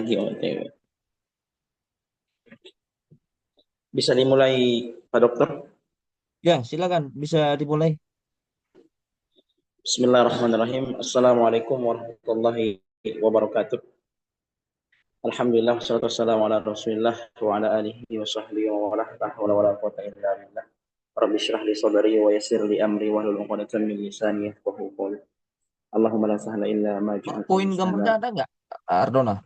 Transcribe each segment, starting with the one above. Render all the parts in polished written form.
lagi OTW. Bisa dimulai, Pak Dokter? Ya, silakan bisa dimulai. Bismillahirrahmanirrahim. Assalamualaikum warahmatullahi wabarakatuh. Alhamdulillah, wassalatu wassalamu ala rasulillah wa ala alihi wa sahbihi wa wala hawla wa la quwwata illa billah. Rabbi shrah li sadri wa yassir li amri wahlul 'uqdatam min lisani yafqahu qawli. Allahumma la sahla illa ma Poin ja'altahu gambarnya sahla. ada nggak, Ardona?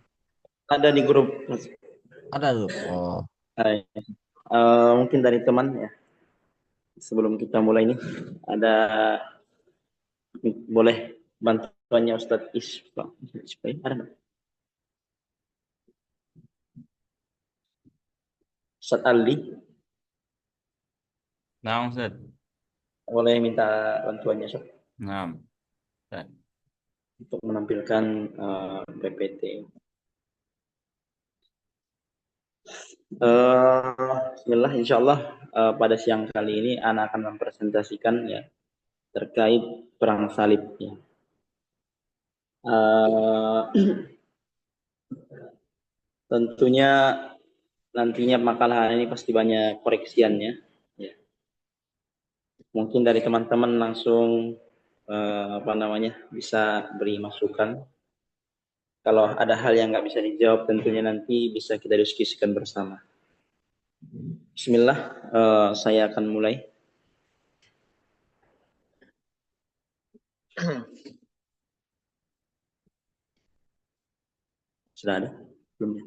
Ada di grup. Ada tuh. Oh, Mungkin dari teman ya. Sebelum kita mulai ini ada boleh bantuannya Ustadz Isfa. Ada nggak? Ustadz Ali Nah, Ustaz. boleh minta bantuannya Ustadz, Nah, Ustaz. untuk menampilkan PPT. Bismillah, insya Allah pada siang kali ini Ana akan mempresentasikan ya terkait perang salib ya. Eh, Tentunya nantinya makalah ini pasti banyak koreksiannya ya. Mungkin dari teman-teman langsung bisa beri masukan. Kalau ada hal yang nggak bisa dijawab, tentunya nanti bisa kita diskusikan bersama. Bismillah, saya akan mulai. Sudah ada? Belum ya?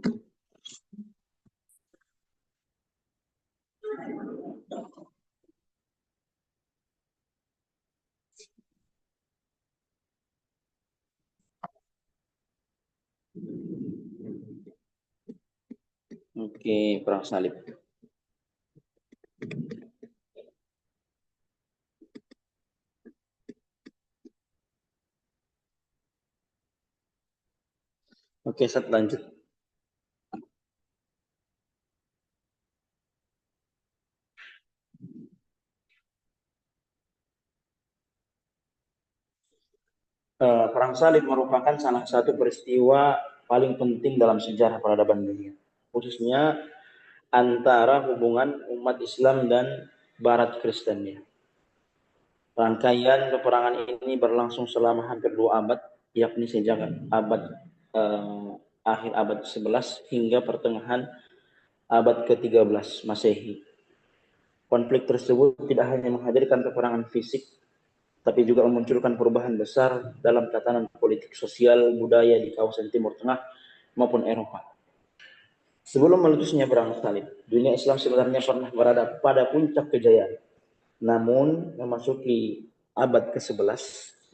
Oke, perang salib. Oke, set lanjut. Perang salib merupakan salah satu peristiwa paling penting dalam sejarah peradaban dunia, khususnya antara hubungan umat Islam dan Barat Kristennya. Rangkaian peperangan ini berlangsung selama hampir 2 abad, yakni sejak akhir abad 11 hingga pertengahan abad ke-13 Masehi. Konflik tersebut tidak hanya menghadirkan peperangan fisik, tapi juga memunculkan perubahan besar dalam tatanan politik, sosial, budaya di kawasan Timur Tengah maupun Eropa. Sebelum meletusnya perang salib, dunia Islam sebenarnya pernah berada pada puncak kejayaan. Namun, memasuki abad ke-11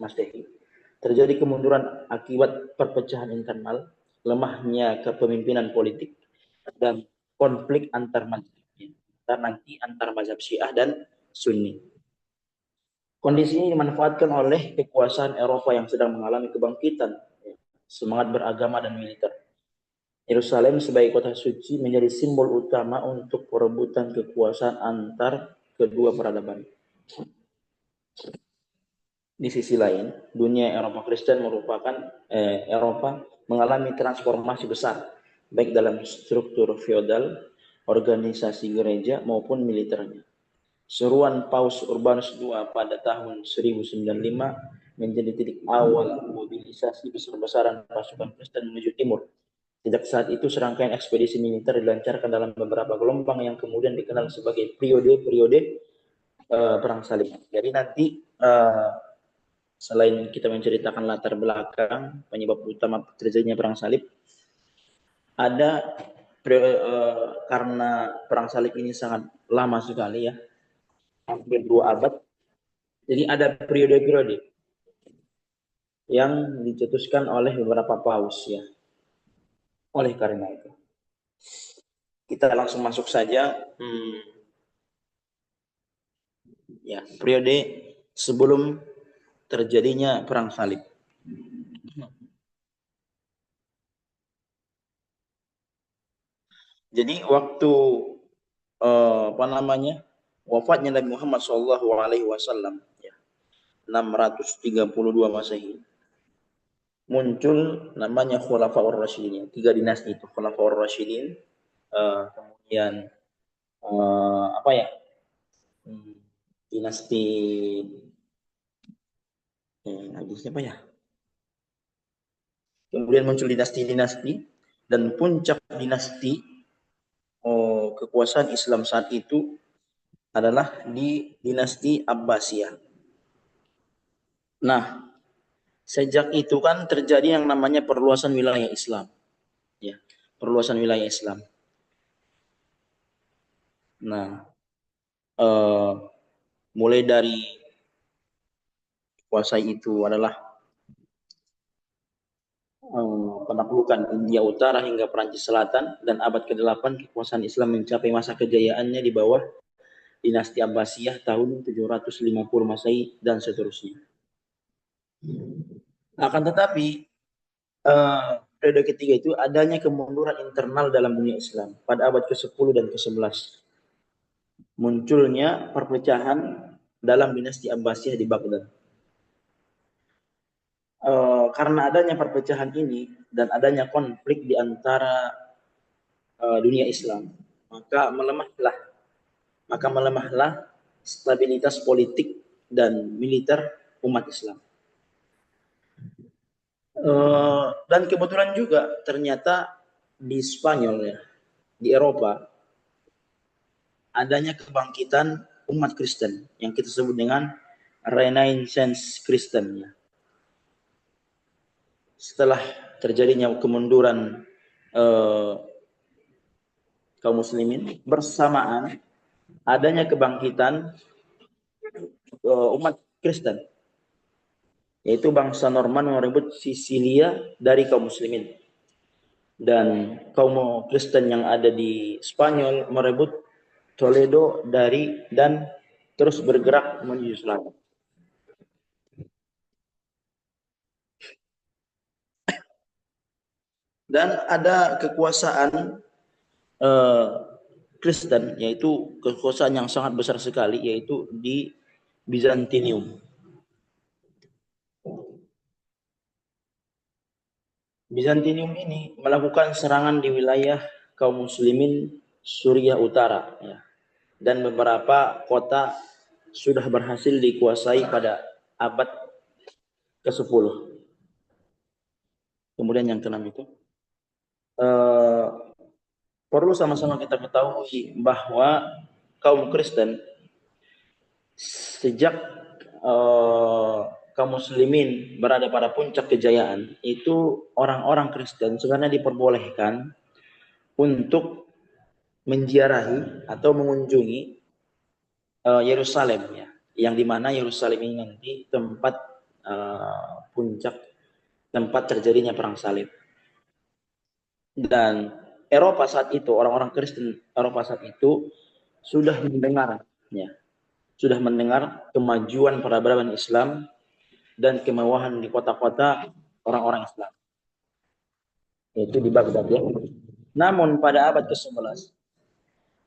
Masehi, terjadi kemunduran akibat perpecahan internal, lemahnya kepemimpinan politik, dan konflik antar mazhab Syiah dan Sunni. Kondisi ini dimanfaatkan oleh kekuasaan Eropa yang sedang mengalami kebangkitan semangat beragama dan militer. Yerusalem sebagai kota suci menjadi simbol utama untuk perebutan kekuasaan antar kedua peradaban. Di sisi lain, dunia Eropa Kristen Eropa mengalami transformasi besar, baik dalam struktur feodal, organisasi gereja maupun militernya. Seruan Paus Urbanus II pada tahun 1095 menjadi titik awal mobilisasi besar-besaran pasukan Kristen menuju timur. Sejak saat itu serangkaian ekspedisi militer dilancarkan dalam beberapa gelombang yang kemudian dikenal sebagai periode-periode perang salib. Jadi nanti selain kita menceritakan latar belakang penyebab utama terjadinya perang salib, ada karena perang salib ini sangat lama sekali ya, hampir 2 abad. Jadi ada periode-periode yang dicetuskan oleh beberapa paus ya. Oleh karena itu, kita langsung masuk saja. Ya, periode sebelum terjadinya perang salib. Jadi waktu wafatnya Nabi Muhammad SAW ya, 632 Masehi. muncul namanya Khulafaur Rasyidin. 3 dinasti itu, Khulafaur Rasyidin, kemudian apa ya? Dinasti siapa ya? Kemudian muncul dinasti-dinasti dan puncak dinasti kekuasaan Islam saat itu adalah di dinasti Abbasiyah. Nah, sejak itu kan terjadi yang namanya perluasan wilayah Islam, ya, perluasan wilayah Islam. Nah, mulai dari kuasa itu adalah penaklukan India Utara hingga Perancis Selatan, dan abad ke-8 kekuasaan Islam mencapai masa kejayaannya di bawah dinasti Abbasiyah tahun 750 Masehi dan seterusnya. Akan tetapi periode ketiga itu adanya kemunduran internal dalam dunia Islam pada abad ke-10 dan ke-11. Munculnya perpecahan dalam dinasti Abbasiyah di Baghdad. Karena adanya perpecahan ini dan adanya konflik di antara dunia Islam, maka melemahlah stabilitas politik dan militer umat Islam. Dan kebetulan juga ternyata di Spanyol, ya, di Eropa, adanya kebangkitan umat Kristen yang kita sebut dengan Renaissance Kristen, ya. Setelah terjadinya kemunduran kaum muslimin, bersamaan adanya kebangkitan umat Kristen, yaitu bangsa Norman merebut Sisilia dari kaum muslimin, dan kaum Kristen yang ada di Spanyol merebut Toledo dan terus bergerak menuju selatan. Dan ada kekuasaan Kristen, yaitu kekuasaan yang sangat besar sekali, yaitu di Bizantium. Bizantium ini melakukan serangan di wilayah kaum muslimin Suriah Utara, ya, dan beberapa kota sudah berhasil dikuasai pada abad ke-10. Kemudian yang ke-6 itu perlu sama-sama kita ketahui bahwa kaum Kristen sejak kaum muslimin berada pada puncak kejayaan itu, orang-orang Kristen sebenarnya diperbolehkan untuk menziarahi atau mengunjungi Yerusalem, ya, yang dimana Yerusalem ini nanti tempat puncak tempat terjadinya perang salib. Dan Eropa saat itu, orang-orang Kristen Eropa saat itu sudah mendengar, ya, sudah mendengar kemajuan peradaban Islam dan kemewahan di kota-kota orang-orang Islam, yaitu di Baghdad, ya. Namun pada abad ke-11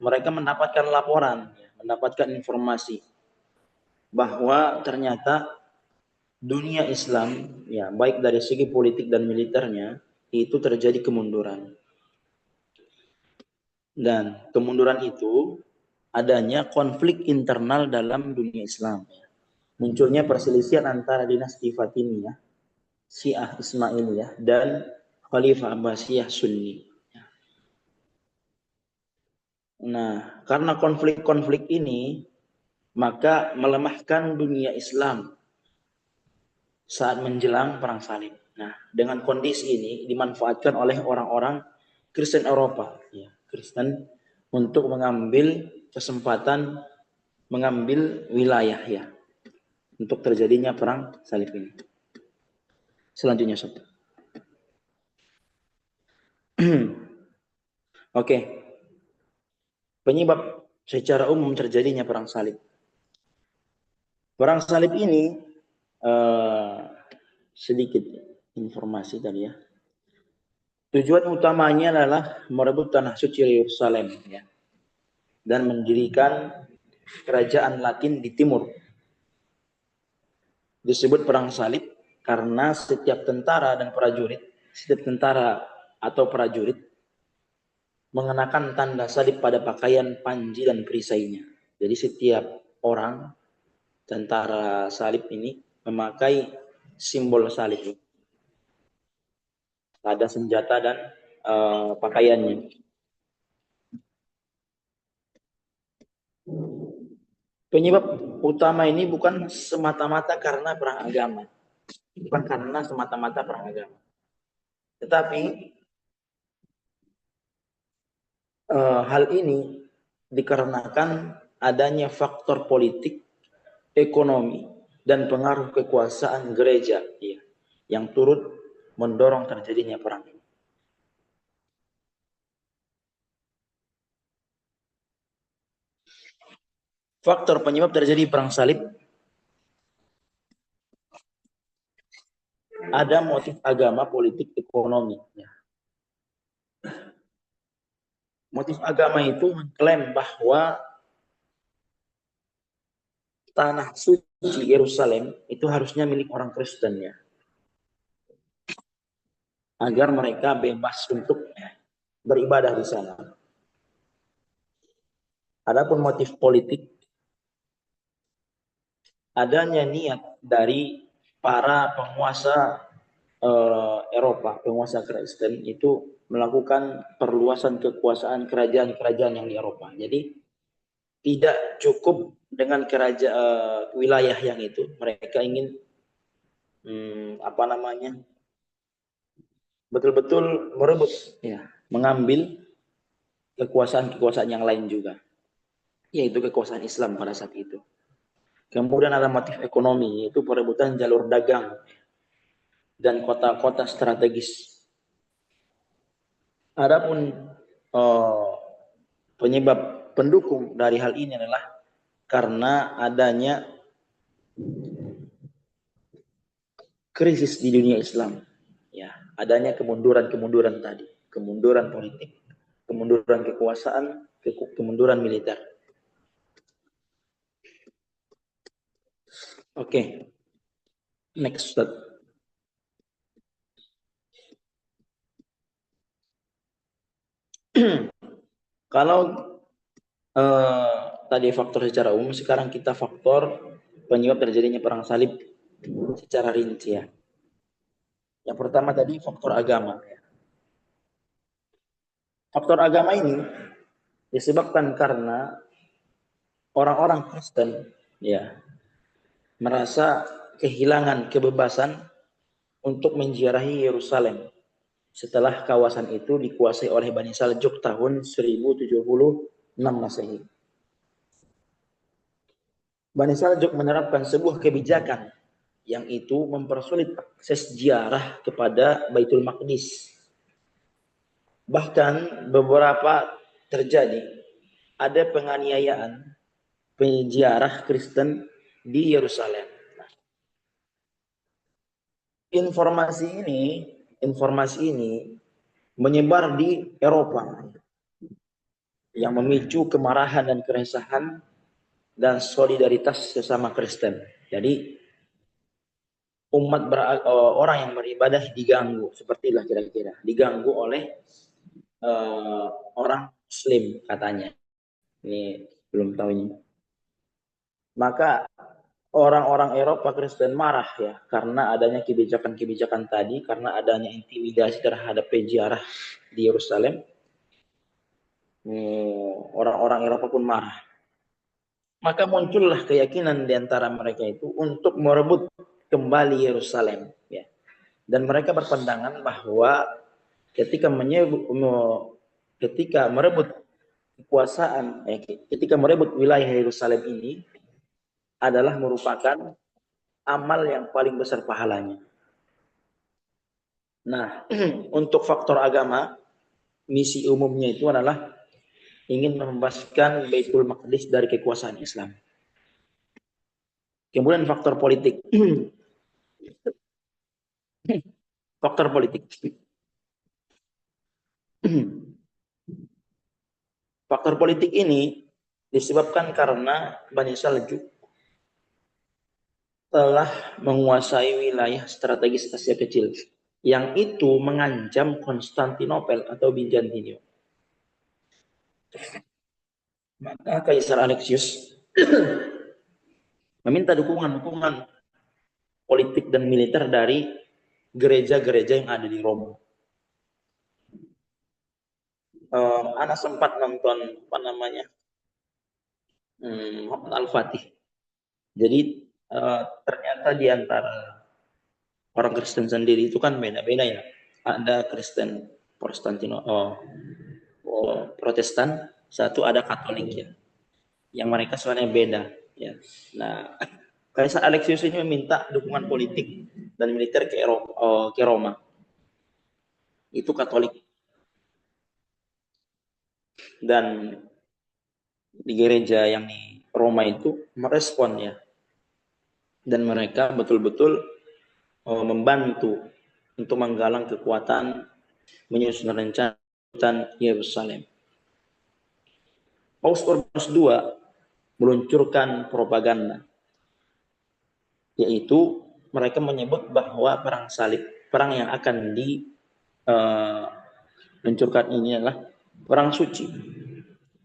mereka mendapatkan laporan, mendapatkan informasi bahwa ternyata dunia Islam, ya, baik dari segi politik dan militernya, itu terjadi kemunduran. Dan kemunduran itu adanya konflik internal dalam dunia Islam. Munculnya perselisihan antara dinasti Fatimiyah, Syiah Ismailiyah, dan Khalifah Abbasiyah Sunni. Nah, karena konflik-konflik ini, maka melemahkan dunia Islam saat menjelang perang salib. Nah, dengan kondisi ini dimanfaatkan oleh orang-orang Kristen Eropa, ya, Kristen, untuk mengambil kesempatan, mengambil wilayah, ya, untuk terjadinya perang salib ini. Selanjutnya, Sob. Oke. Penyebab secara umum terjadinya perang salib. Perang salib ini sedikit informasi tadi, ya. Tujuan utamanya adalah merebut tanah suci Yerusalem, ya, dan mendirikan kerajaan Latin di timur. Disebut perang salib Karena setiap tentara dan prajurit, setiap tentara atau prajurit mengenakan tanda salib pada pakaian panji dan perisainya. Jadi setiap orang tentara salib ini memakai simbol salib pada senjata dan pakaiannya. Penyebab utama ini bukan semata-mata karena perang agama. Bukan karena semata-mata perang agama. Tetapi hal ini dikarenakan adanya faktor politik, ekonomi, dan pengaruh kekuasaan gereja ya, yang turut mendorong terjadinya perang ini. Faktor penyebab terjadi perang salib ada motif agama, politik, ekonomi. Ya. Motif agama itu mengklaim bahwa tanah suci Yerusalem itu harusnya milik orang Kristen ya, agar mereka bebas untuk beribadah di sana. Adapun motif politik, adanya niat dari para penguasa Eropa, penguasa Kristen itu melakukan perluasan kekuasaan kerajaan-kerajaan yang di Eropa. Jadi tidak cukup dengan kerajaan wilayah yang itu, mereka ingin betul-betul merebut, ya, mengambil kekuasaan-kekuasaan yang lain juga, yaitu kekuasaan Islam pada saat itu. Kemudian ada motif ekonomi, yaitu perebutan jalur dagang dan kota-kota strategis. Adapun penyebab pendukung dari hal ini adalah karena adanya krisis di dunia Islam. Ya, adanya kemunduran tadi, kemunduran politik, kemunduran kekuasaan, kemunduran militer. Oke. Next step. Kalau tadi faktor secara umum, sekarang kita faktor penyebab terjadinya perang salib secara rinci ya. Yang pertama tadi faktor agama. Faktor agama ini disebabkan karena orang-orang Kristen ya merasa kehilangan kebebasan untuk menziarahi Yerusalem setelah kawasan itu dikuasai oleh Bani Saljuk tahun 1076 Masehi. Bani Saljuk menerapkan sebuah kebijakan yang itu mempersulit akses ziarah kepada Baitul Maqdis. Bahkan beberapa terjadi ada penganiayaan penziarah Kristen di Yerusalem. Informasi ini menyebar di Eropa yang memicu kemarahan dan keresahan dan solidaritas sesama Kristen. Jadi orang yang beribadah diganggu, sepertilah kira-kira diganggu oleh orang Muslim katanya. Ini belum tahu ini. Maka orang-orang Eropa Kristen marah ya karena adanya kebijakan-kebijakan tadi, karena adanya intimidasi terhadap penziarah di Yerusalem. Orang-orang Eropa pun marah. Maka muncullah keyakinan di antara mereka itu untuk merebut kembali Yerusalem ya. Dan mereka berpandangan bahwa ketika merebut kekuasaan, ketika merebut wilayah Yerusalem ini adalah merupakan amal yang paling besar pahalanya. Nah, untuk faktor agama, misi umumnya itu adalah ingin membebaskan Baitul Maqdis dari kekuasaan Islam. Kemudian faktor politik. Faktor politik. Faktor politik ini disebabkan karena Bani Saljuk telah menguasai wilayah strategis Asia Kecil, yang itu mengancam Konstantinopel atau Bizantium. Maka Kaisar Alexius meminta dukungan politik dan militer dari gereja-gereja yang ada di Roma. Ana sempat nonton apa namanya Muhammad Al-Fatih. Jadi ternyata di antara orang Kristen sendiri itu kan beda-beda ya. Ada Kristen Protestan, satu ada Katolik ya. Yang mereka sebenarnya beda ya. Nah, Kaisar Alexius ini meminta dukungan politik dan militer ke Roma. Itu Katolik. Dan di gereja yang di Roma itu merespon ya. Dan mereka betul-betul membantu untuk menggalang kekuatan menyusun rencana Yerusalem. Paus Urbanus II meluncurkan propaganda, yaitu mereka menyebut bahwa perang salib, perang yang akan diluncurkan ini adalah perang suci,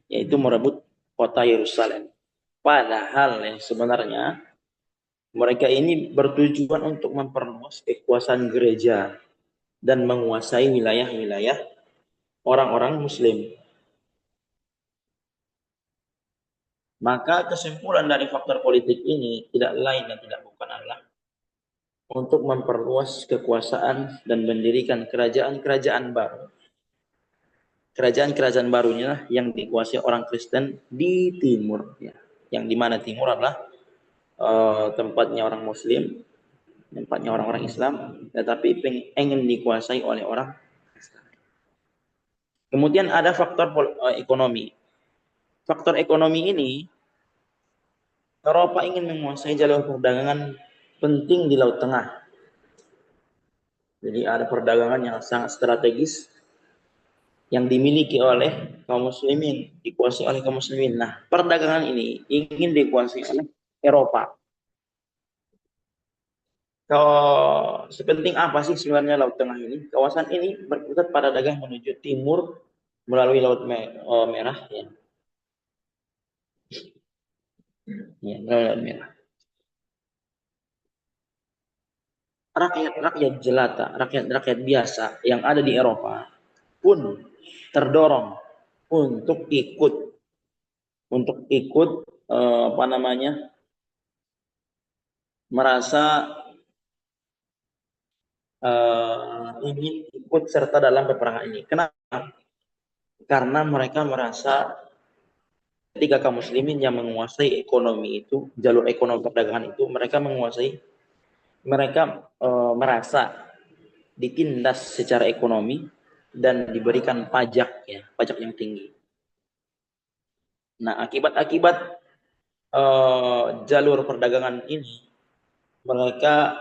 yaitu merebut kota Yerusalem. Padahal yang sebenarnya mereka ini bertujuan untuk memperluas kekuasaan gereja dan menguasai wilayah-wilayah orang-orang Muslim. Maka kesimpulan dari faktor politik ini tidak lain dan tidak bukan adalah untuk memperluas kekuasaan dan mendirikan kerajaan-kerajaan baru. Kerajaan-kerajaan barunya yang dikuasai orang Kristen di timur, ya. Yang di mana timur adalah tempatnya orang Muslim, tempatnya orang-orang Islam, tetapi ingin dikuasai oleh orang Kristen. Kemudian ada faktor ekonomi. Faktor ekonomi ini, Eropa ingin menguasai jalur perdagangan penting di Laut Tengah. Jadi ada perdagangan yang sangat strategis yang dimiliki oleh kaum muslimin, dikuasai oleh kaum muslimin. Nah, perdagangan ini ingin dikuasai oleh Eropa. Kalau sepenting apa sih sebenarnya Laut Tengah ini? Kawasan ini berpusat pada dagang menuju timur melalui Laut Merah, ya. Ya, melalui Laut Merah. Rakyat-rakyat jelata, rakyat-rakyat biasa yang ada di Eropa pun terdorong untuk ikut merasa ingin ikut serta dalam peperangan ini. Kenapa? Karena mereka merasa ketika kaum muslimin yang menguasai ekonomi itu, jalur ekonomi perdagangan itu, mereka merasa ditindas secara ekonomi dan diberikan pajak, ya, pajak yang tinggi. Nah, akibat jalur perdagangan ini, mereka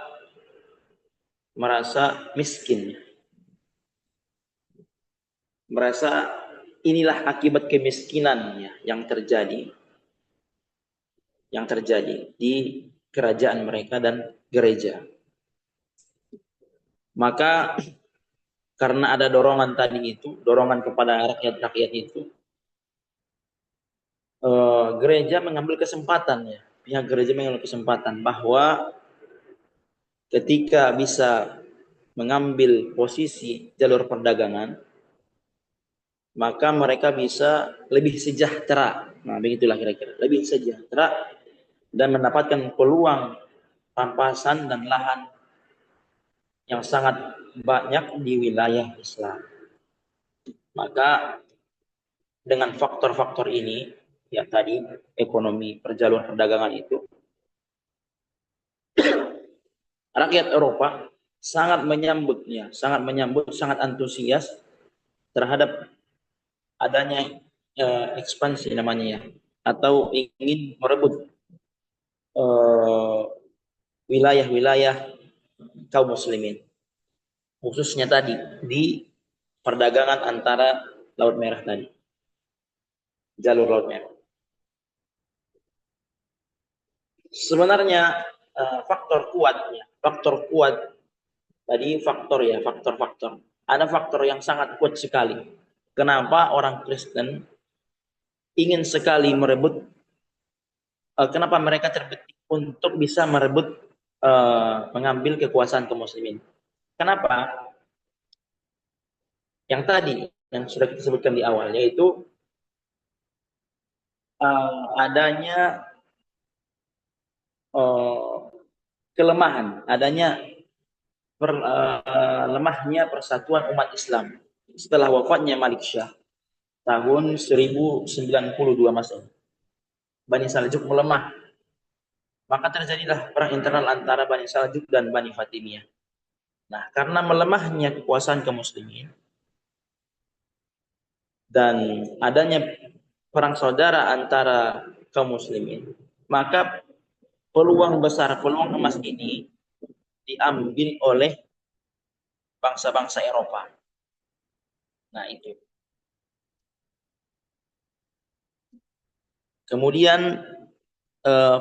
merasa miskin, merasa inilah akibat kemiskinannya yang terjadi di kerajaan mereka dan gereja. Maka karena ada dorongan tadi itu, dorongan kepada rakyat-rakyat itu, gereja mengambil kesempatan, ya. Pihak gereja mengambil kesempatan bahwa ketika bisa mengambil posisi jalur perdagangan, maka mereka bisa lebih sejahtera. Nah, begitulah kira-kira. Lebih sejahtera dan mendapatkan peluang rampasan dan lahan yang sangat banyak di wilayah Islam. Maka dengan faktor-faktor ini, ya tadi ekonomi perjaluan perdagangan itu, rakyat Eropa sangat menyambutnya, sangat antusias terhadap adanya ekspansi namanya, ya, atau ingin merebut wilayah-wilayah kaum muslimin, khususnya tadi di perdagangan antara Laut Merah tadi, jalur Laut Merah. Sebenarnya faktor kuatnya. Faktor kuat tadi faktor. Ada faktor yang sangat kuat sekali. Kenapa orang Kristen ingin sekali merebut? Kenapa mereka terbetik untuk bisa merebut mengambil kekuasaan kaum muslimin? Kenapa? Yang tadi yang sudah kita sebutkan di awal, yaitu adanya kelemahan, adanya lemahnya persatuan umat Islam setelah wafatnya Malik Syah tahun 1092 Masehi. Bani Saljuk melemah, maka terjadilah perang internal antara Bani Saljuk dan Bani Fatimiyah. Nah, karena melemahnya kekuasaan kaum muslimin dan adanya perang saudara antara kaum muslimin, maka peluang besar, peluang emas ini diambil oleh bangsa-bangsa Eropa. Nah, itu. Kemudian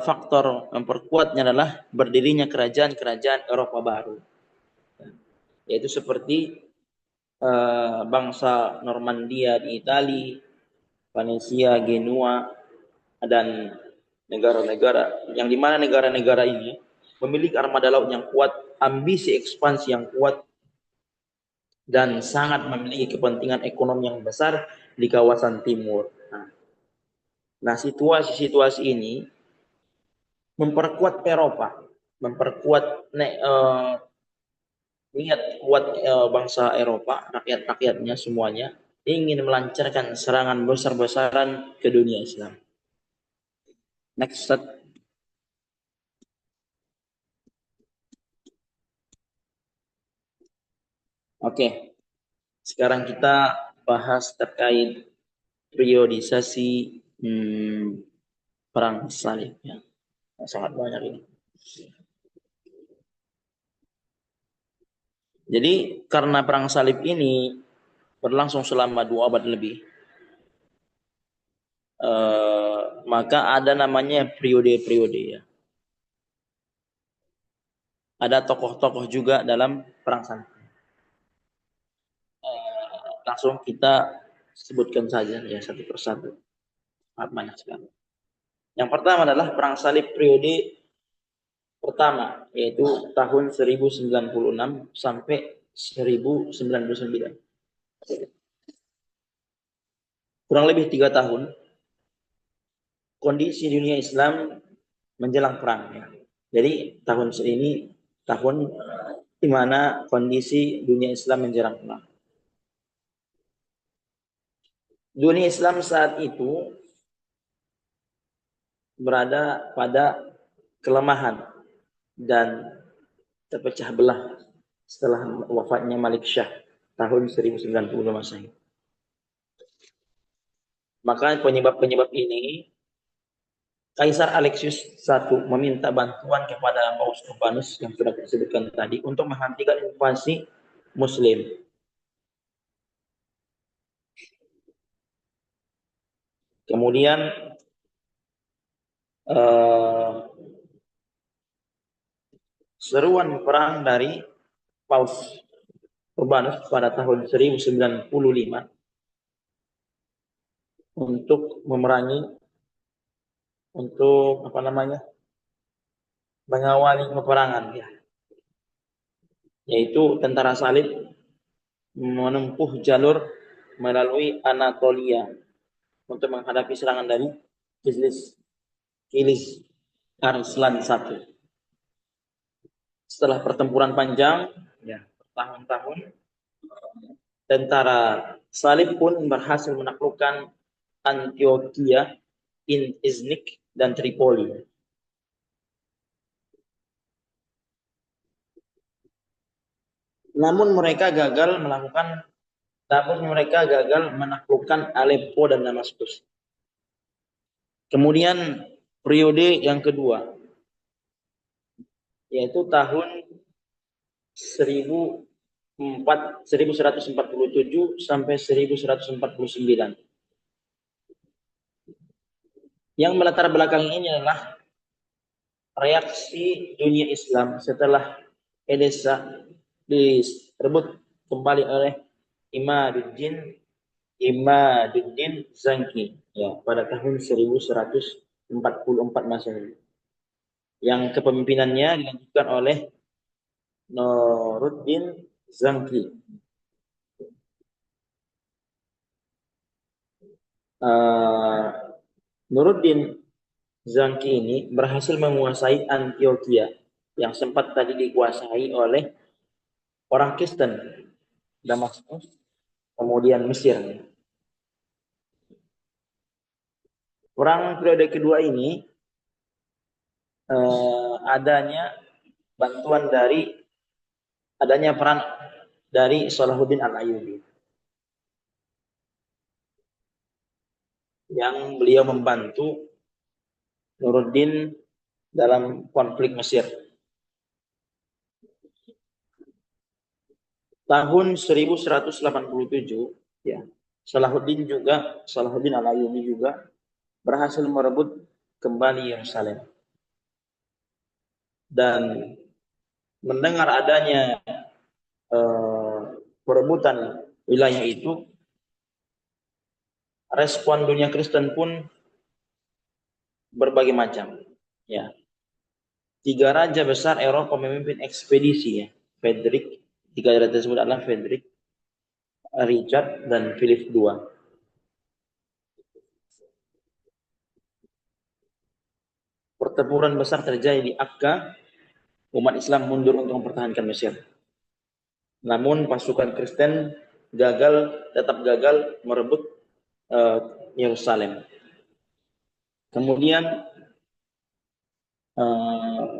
faktor memperkuatnya adalah berdirinya kerajaan-kerajaan Eropa baru, yaitu seperti bangsa Normandia di Italia, Venesia, Genua, dan negara-negara yang dimana negara-negara ini memiliki armada laut yang kuat, ambisi ekspansi yang kuat, dan sangat memiliki kepentingan ekonomi yang besar di kawasan timur. Nah, situasi-situasi ini memperkuat Eropa, memperkuat niat kuat bangsa Eropa, rakyat-rakyatnya semuanya ingin melancarkan serangan besar-besaran ke dunia Islam. Next set. Oke. Sekarang kita bahas terkait periodisasi perang salib ya. Sangat banyak ini. Jadi karena perang salib ini berlangsung selama 2 abad lebih, maka ada namanya periode-periode ya. Ada tokoh-tokoh juga dalam perang salib. Langsung kita sebutkan saja ya satu persatu. Banyak sekali. Yang pertama adalah perang salib periode pertama, yaitu tahun 1096 sampai 1099. Kurang lebih 3 tahun kondisi dunia Islam menjelang perang ya. Jadi tahun ini tahun di mana kondisi dunia Islam menjelang perang. Dunia Islam saat itu berada pada kelemahan dan terpecah belah setelah wafatnya Malik Syah tahun 1090 Masehi. Maka penyebab-penyebab ini Kaisar Alexius I meminta bantuan kepada Paus Urbanus yang sudah disebutkan tadi untuk menghentikan invasi Muslim. Kemudian seruan perang dari Paus Urbanus pada tahun 1095 untuk memerangi, untuk mengawali peperangan ya, yaitu tentara salib menempuh jalur melalui Anatolia untuk menghadapi serangan dari Kilis Arslan I. Setelah pertempuran panjang ya bertahun-tahun, tentara salib pun berhasil menaklukkan Antioquia, Iznik, dan Tripoli. Namun mereka gagal menaklukkan Aleppo dan Damaskus. Kemudian periode yang kedua, yaitu tahun 1147 sampai 1149. Yang melatar belakang ini adalah reaksi dunia Islam setelah Edessa direbut kembali oleh Imaduddin Zangki ya pada tahun 1144 Masehi, yang kepemimpinannya dilanjutkan oleh Nuruddin Zangki. Nuruddin Zangki ini berhasil menguasai Antioquia yang sempat tadi dikuasai oleh orang Kristen, Damaskus, kemudian Mesir. Perang periode kedua ini adanya peran dari Salahuddin Al-Ayyubi, yang beliau membantu Nuruddin dalam konflik Mesir. Tahun 1187 ya, Salahuddin Al-Ayyubi juga berhasil merebut kembali Yerusalem. Dan mendengar adanya perebutan wilayah itu, respon dunia Kristen pun berbagai macam. Ya, 3 raja besar Eropa memimpin ekspedisi ya. Tiga raja tersebut adalah Frederick, Richard, dan Philip II. Pertempuran besar terjadi di Akka. Umat Islam mundur untuk mempertahankan Mesir. Namun pasukan Kristen tetap gagal merebut Yerusalem. Kemudian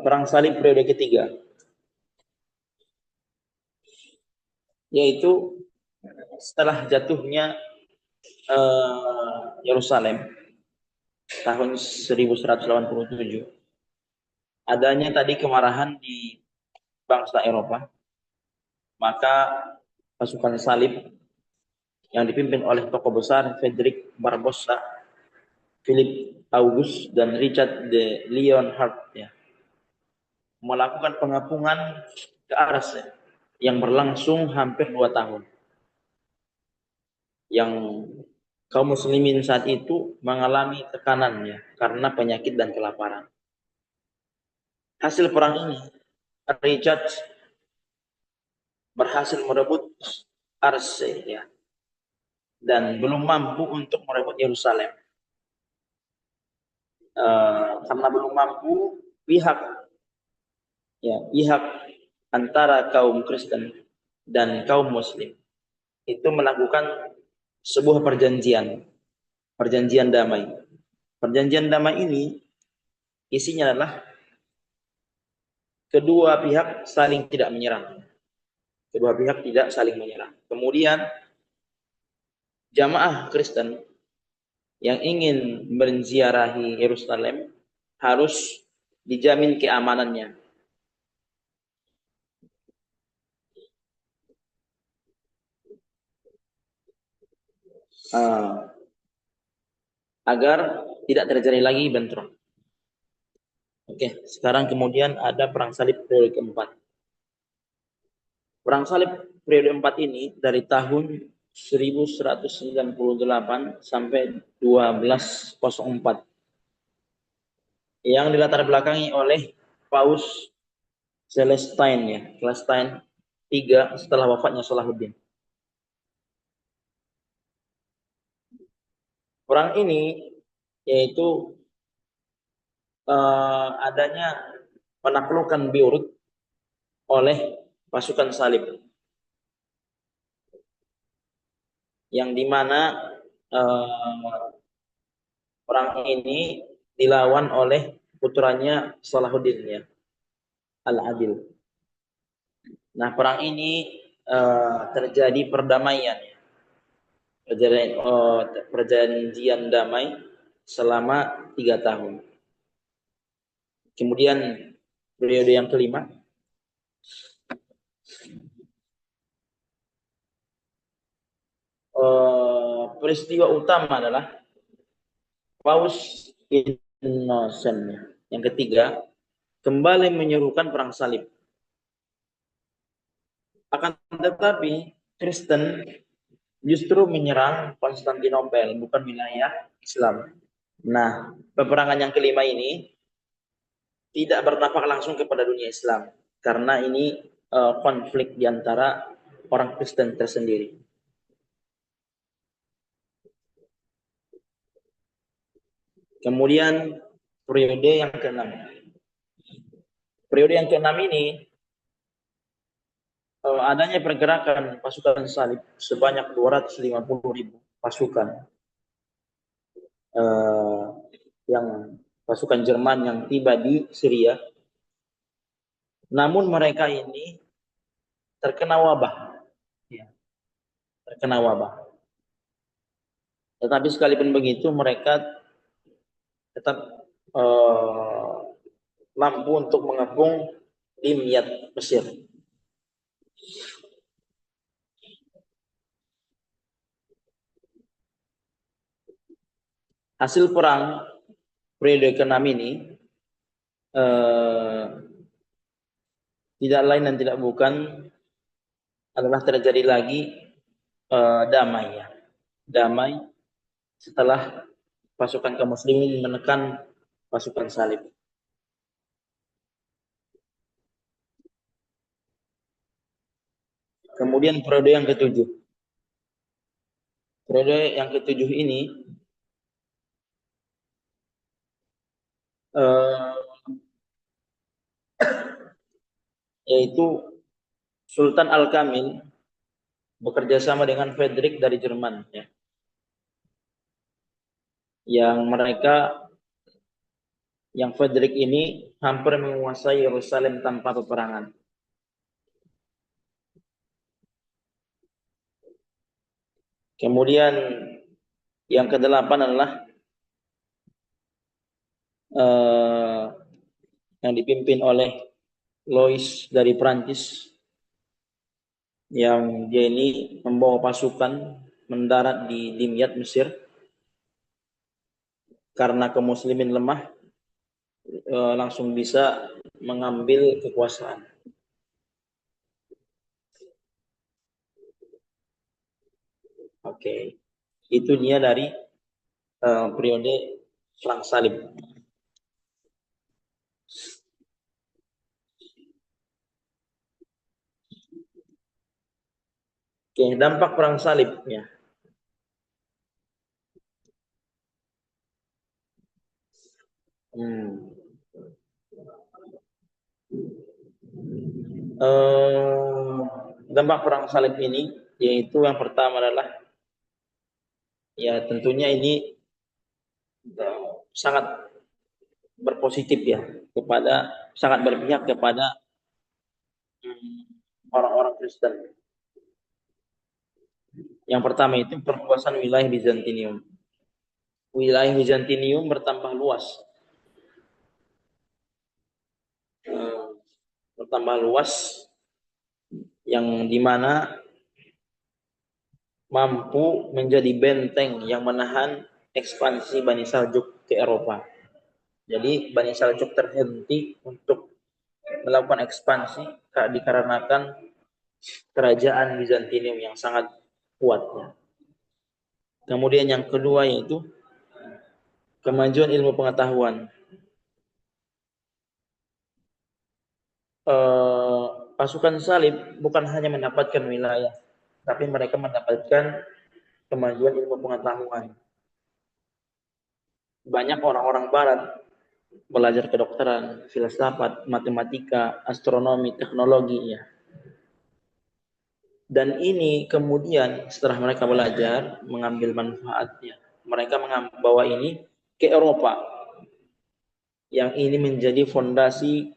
perang salib periode ketiga, yaitu setelah jatuhnya Yerusalem tahun 1187, adanya tadi kemarahan di bangsa Eropa, maka pasukan salib yang dipimpin oleh tokoh besar Frederick Barbarossa, Philip August, dan Richard de Lionheart ya, melakukan pengepungan ke Ars yang berlangsung hampir 2 tahun. Yang kaum muslimin saat itu mengalami tekanannya karena penyakit dan kelaparan. Hasil perang ini, Richard berhasil merebut Ars ya, dan belum mampu untuk merebut Yerusalem. Karena belum mampu, pihak antara kaum Kristen dan kaum Muslim itu melakukan sebuah perjanjian damai. Perjanjian damai ini isinya adalah kedua pihak saling tidak menyerang. Kemudian jamaah Kristen yang ingin menziarahi Yerusalem harus dijamin keamanannya. Agar tidak terjadi lagi bentrok. Oke, sekarang kemudian ada perang salib periode keempat. Perang salib periode 4 ini dari tahun 1198 sampai 1204, yang dilatar belakangi oleh Paus Celestine III setelah wafatnya Salahuddin. Perang ini yaitu adanya penaklukan Beirut oleh pasukan salib, yang dimana perang ini dilawan oleh putranya Salahuddin ya, Al-Adil. Nah, perang ini terjadi perjanjian damai selama 3 tahun. Kemudian periode yang kelima, peristiwa utama adalah Paus Innocent yang ketiga kembali menyerukan perang salib. Akan tetapi Kristen justru menyerang Konstantinopel, bukan wilayah Islam. Nah, peperangan yang kelima ini tidak berdampak langsung kepada dunia Islam, karena ini konflik di antara orang Kristen tersendiri. Kemudian periode yang keenam. Periode yang keenam ini adanya pergerakan pasukan salib sebanyak 250.000 pasukan yang pasukan Jerman yang tiba di Syria. Namun mereka ini terkena wabah, ya, terkena wabah. Tetapi sekalipun begitu mereka tetap mampu untuk mengepung Dimyat Mesir. Hasil perang periode ke-6 ini tidak lain dan tidak bukan adalah terjadi lagi damai, ya. Damai setelah pasukan kaum muslimin menekan pasukan salib. Kemudian periode yang ketujuh. Periode yang ketujuh ini yaitu Sultan Al-Kamil bekerja sama dengan Frederick dari Jerman, ya. Yang Frederick ini hampir menguasai Yerusalem tanpa peperangan. Kemudian yang kedelapan adalah yang dipimpin oleh Louis dari Prancis, yang dia ini membawa pasukan mendarat di Dimyat Mesir. Karena kaum muslimin lemah, langsung bisa mengambil kekuasaan. Oke, itu dia dari periode perang salib. Oke, dampak perang salib, ya. Dampak perang salib ini yaitu yang pertama adalah, ya tentunya ini sangat berpositif, ya, sangat berpihak kepada orang-orang Kristen. Yang pertama itu perluasan wilayah Bizantinium. Wilayah Bizantinium bertambah luas. Yang dimana mampu menjadi benteng yang menahan ekspansi Bani Saljuk ke Eropa. Jadi Bani Saljuk terhenti untuk melakukan ekspansi dikarenakan kerajaan Bizantinium yang sangat kuatnya. Kemudian yang kedua yaitu kemajuan ilmu pengetahuan. Pasukan salib bukan hanya mendapatkan wilayah, tapi mereka mendapatkan kemajuan ilmu pengetahuan. Banyak orang-orang barat belajar kedokteran, filsafat, matematika, astronomi, teknologi, ya. Dan ini kemudian setelah mereka belajar mengambil manfaatnya, mereka membawa ini ke Eropa. Yang ini menjadi fondasi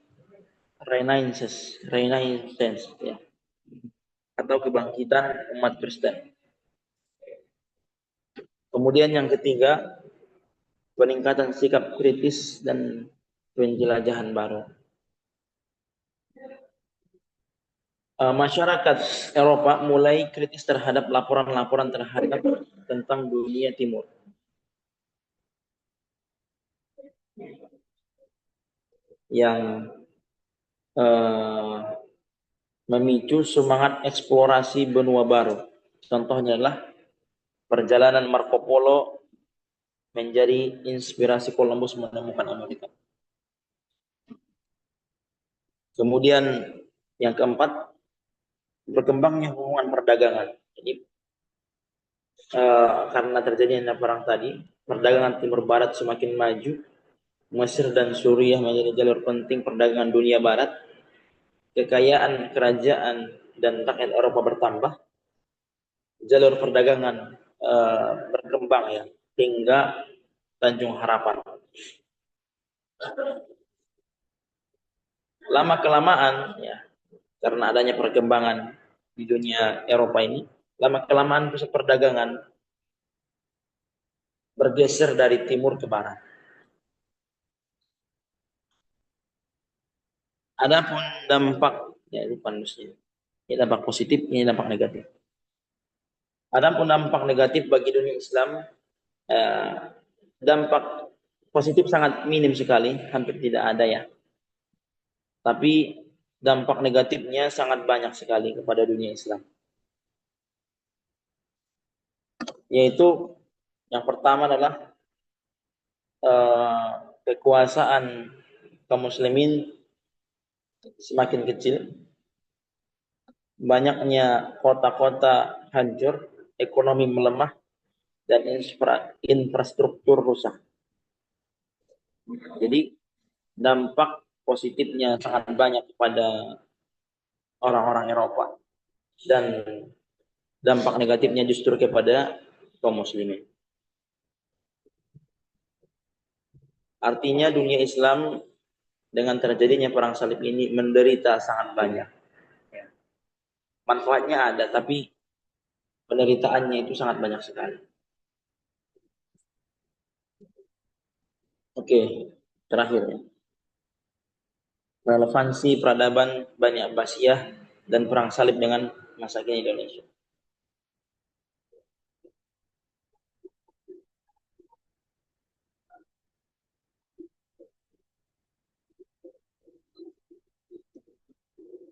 Renaissance, ya, atau kebangkitan umat Kristen. Kemudian yang ketiga, peningkatan sikap kritis dan penjelajahan baru. Masyarakat Eropa mulai kritis terhadap laporan-laporan terhadap tentang dunia timur. yang memicu semangat eksplorasi benua baru. Contohnya adalah perjalanan Marco Polo menjadi inspirasi Columbus menemukan Amerika. Kemudian yang keempat, berkembangnya hubungan perdagangan. Jadi karena terjadinya perang tadi, perdagangan Timur Barat semakin maju. Mesir dan Suriah menjadi jalur penting perdagangan dunia barat. Kekayaan kerajaan dan rakyat Eropa bertambah. Jalur perdagangan berkembang ya hingga Tanjung Harapan. Lama kelamaan ya, karena adanya perkembangan di dunia Eropa ini, lama kelamaan pusat perdagangan bergeser dari timur ke barat. Adapun dampak, ya ini panusnya, ini dampak positif, ini dampak negatif. Adapun dampak negatif bagi dunia Islam, dampak positif sangat minim sekali, hampir tidak ada ya. Tapi dampak negatifnya sangat banyak sekali kepada dunia Islam. Yaitu yang pertama adalah kekuasaan kaum muslimin semakin kecil, banyaknya kota-kota hancur, ekonomi melemah, dan infrastruktur rusak. Jadi dampak positifnya sangat banyak kepada orang-orang Eropa dan dampak negatifnya justru kepada kaum muslimin. Artinya dunia Islam dengan terjadinya perang salib ini menderita sangat banyak. Manfaatnya ada, tapi penderitaannya itu sangat banyak sekali. Oke, terakhir ya. Relevansi peradaban Bani Abbasiyah dan perang salib dengan masa kini Indonesia.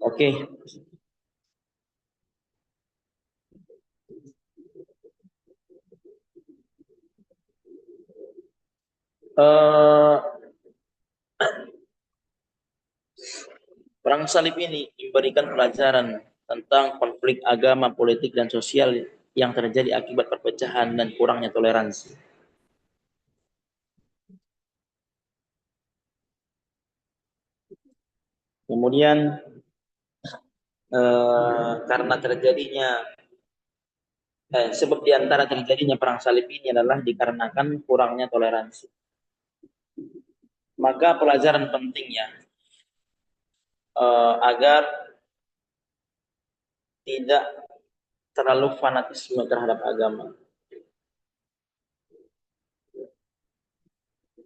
Oke. Perang salib ini memberikan pelajaran tentang konflik agama, politik, dan sosial yang terjadi akibat perpecahan dan kurangnya toleransi. Kemudian karena terjadinya sebab diantara terjadinya perang salib ini adalah dikarenakan kurangnya toleransi. Maka pelajaran pentingnya agar tidak terlalu fanatisme terhadap agama.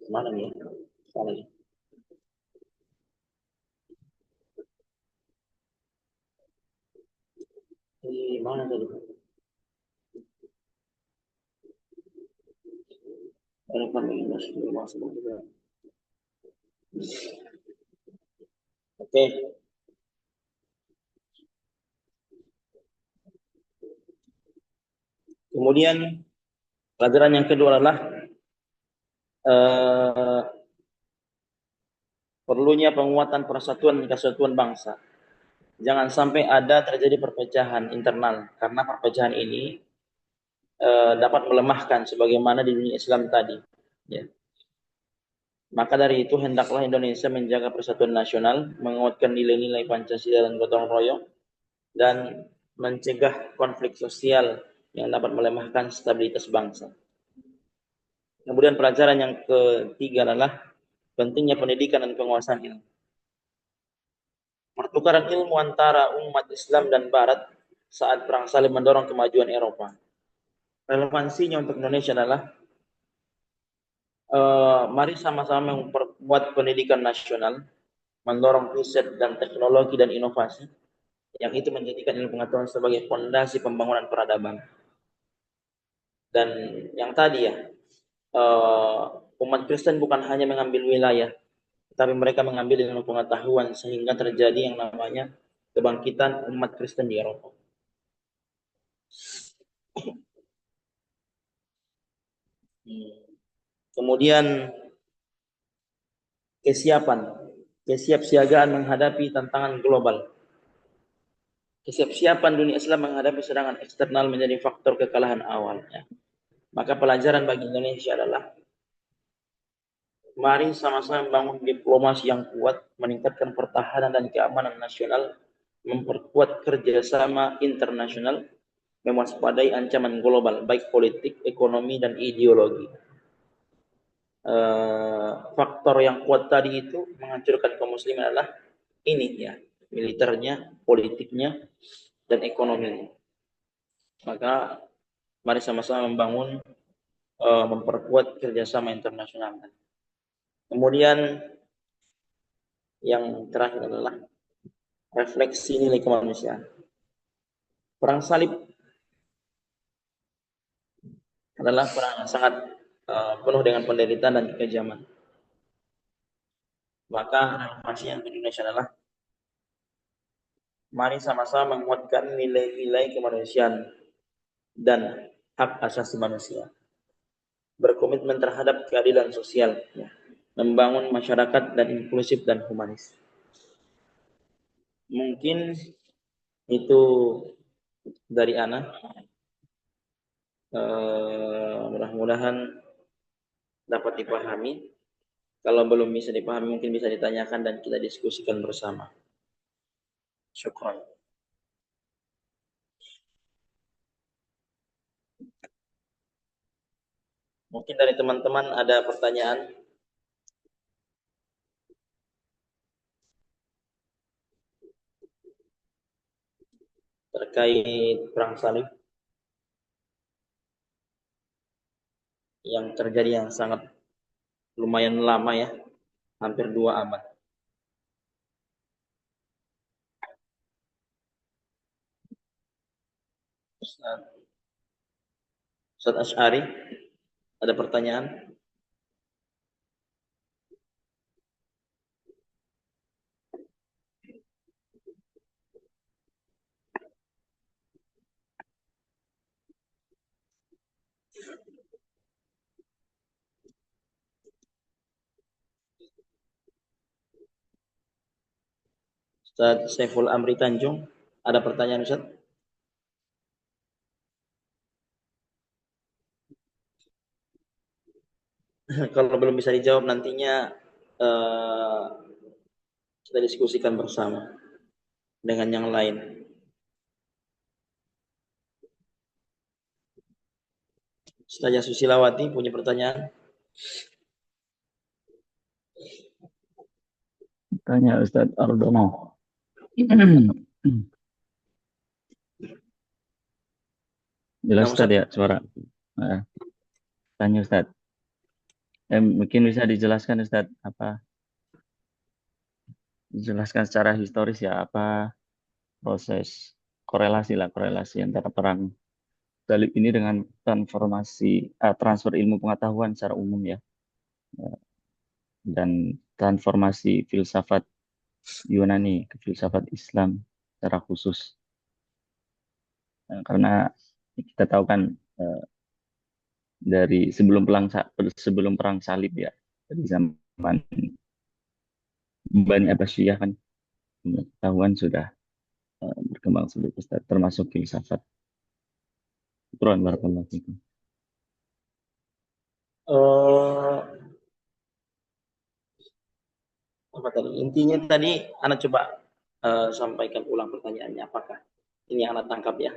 Mana nih? Salah nih. Mana tadi? Oke. Kemudian pelajaran yang kedua adalah perlunya penguatan persatuan dan kesatuan bangsa. Jangan sampai ada terjadi perpecahan internal, karena perpecahan ini dapat melemahkan sebagaimana di dunia Islam tadi. Ya. Maka dari itu hendaklah Indonesia menjaga persatuan nasional, menguatkan nilai-nilai Pancasila dan gotong royong, dan mencegah konflik sosial yang dapat melemahkan stabilitas bangsa. Kemudian pelajaran yang ketiga adalah pentingnya pendidikan dan penguasaan ilmu. Pertukaran ilmu antara umat Islam dan Barat saat perang salib mendorong kemajuan Eropa. Relevansinya untuk Indonesia adalah mari sama-sama memperkuat pendidikan nasional, mendorong riset dan teknologi dan inovasi, yang itu menjadikan ilmu pengetahuan sebagai fondasi pembangunan peradaban. Dan yang tadi ya, umat Kristen bukan hanya mengambil wilayah, Tapi mereka mengambil ilmu pengetahuan sehingga terjadi yang namanya kebangkitan umat Kristen di Eropa. Kemudian kesiapsiagaan menghadapi tantangan global. Kesiapsiapan dunia Islam menghadapi serangan eksternal menjadi faktor kekalahan awalnya. Maka pelajaran bagi Indonesia adalah mari sama-sama membangun diplomasi yang kuat, meningkatkan pertahanan dan keamanan nasional, memperkuat kerjasama internasional, mewaspadai ancaman global, baik politik, ekonomi, dan ideologi. Faktor yang kuat tadi itu menghancurkan kaum muslimin adalah ini ya, militernya, politiknya, dan ekonominya. Maka mari sama-sama membangun, memperkuat kerjasama internasional. Kemudian yang terakhir adalah refleksi nilai kemanusiaan. Perang salib adalah perang yang sangat penuh dengan penderitaan dan kekejaman. Maka relevansinya untuk Indonesia adalah mari sama-sama menguatkan nilai-nilai kemanusiaan dan hak asasi manusia. Berkomitmen terhadap keadilan sosial, membangun masyarakat dan inklusif dan humanis. Mungkin itu dari Ana. Mudah-mudahan dapat dipahami. Kalau belum bisa dipahami mungkin bisa ditanyakan dan kita diskusikan bersama. Syukran. Mungkin dari teman-teman ada pertanyaan? Terkait perang salib yang terjadi yang sangat lumayan lama ya, hampir 2 abad. Ustaz Asy'ari, ada pertanyaan? Ustaz Saiful Amri Tanjung, ada pertanyaan Ustaz? Kalau belum bisa dijawab nantinya kita diskusikan bersama dengan yang lain. Ustazah Susilawati punya pertanyaan? Tanya Ustadz Ardono. Jelas Ustadz ya suara. Tanya Ustadz. Mungkin bisa dijelaskan Ustadz dijelaskan secara historis ya apa proses korelasi antara perang salib ini dengan transfer ilmu pengetahuan secara umum ya. Dan transformasi filsafat Yunani ke filsafat Islam secara khusus. Karena kita tahu kan dari sebelum perang salib ya, dari zaman Bani Abbasiyah kan pengetahuan sudah berkembang seperti Ustaz, termasuk filsafat. Turun barakallahu fikum. Apa tadi? Intinya tadi Ana coba sampaikan ulang pertanyaannya, apakah ini Ana tangkap ya?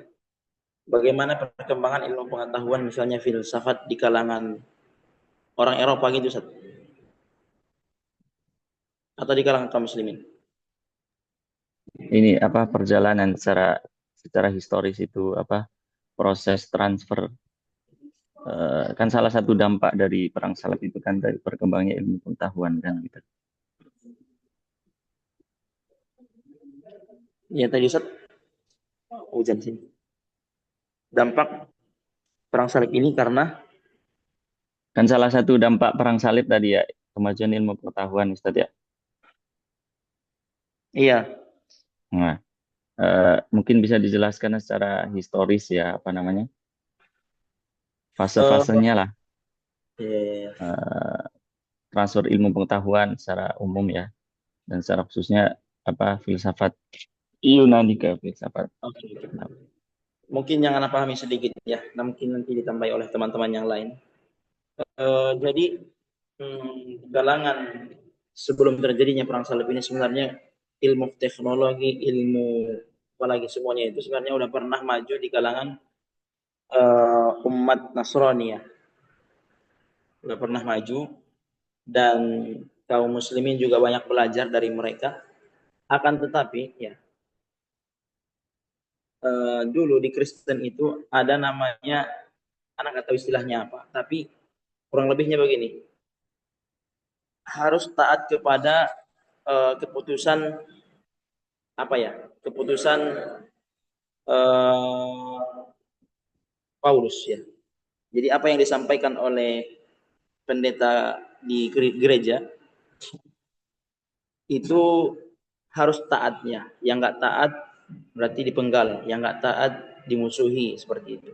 Bagaimana perkembangan ilmu pengetahuan misalnya filsafat di kalangan orang Eropa gitu Ustaz? Atau di kalangan kaum muslimin? Ini apa perjalanan secara historis itu apa proses transfer kan salah satu dampak dari perang salib itu kan dari perkembangannya ilmu pengetahuan kan gitu. Ya tadi Ustaz, hujan sini. Dampak perang salib ini karena kan salah satu dampak perang salib tadi ya kemajuan ilmu pengetahuan Ustaz ya. Iya. Nah, mungkin bisa dijelaskan secara historis ya, apa namanya, Eh, fase-fasenya lah, iya. eh, transfer ilmu pengetahuan secara umum ya, dan secara khususnya apa filsafat Yunani ke filsafat Oke. Islam. Mungkin yang Anda pahami sedikit ya, nah, mungkin nanti ditambahi oleh teman-teman yang lain. Jadi kalangan sebelum terjadinya perang salib ini sebenarnya ilmu teknologi, ilmu apalagi semuanya itu sebenarnya udah pernah maju di kalangan umat Nasrani ya, udah pernah maju dan kaum muslimin juga banyak belajar dari mereka. Akan tetapi ya dulu di Kristen itu ada namanya, anak nggak tahu istilahnya apa, tapi kurang lebihnya begini, harus taat kepada keputusan apa ya, keputusan eh, Paulus ya. Jadi apa yang disampaikan oleh pendeta di gereja itu harus taatnya. Yang nggak taat berarti dipenggal, yang nggak taat dimusuhi seperti itu.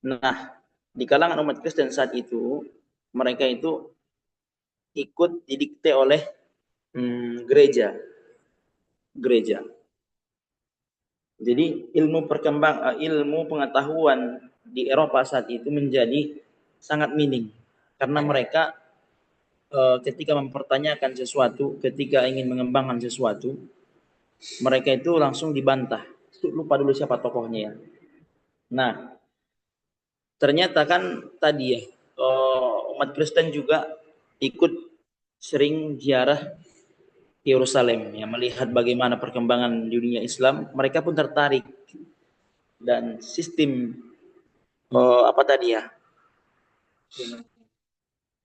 Nah, di kalangan umat Kristen saat itu mereka itu ikut didikte oleh gereja, gereja. Jadi ilmu pengetahuan di Eropa saat itu menjadi sangat minim karena mereka ketika mempertanyakan sesuatu, ketika ingin mengembangkan sesuatu, mereka itu langsung dibantah. Lupa dulu siapa tokohnya ya. Nah, ternyata kan tadi ya umat Kristen juga ikut sering ziarah Yerusalem ya, melihat bagaimana perkembangan di dunia Islam, mereka pun tertarik dan sistem apa tadi ya,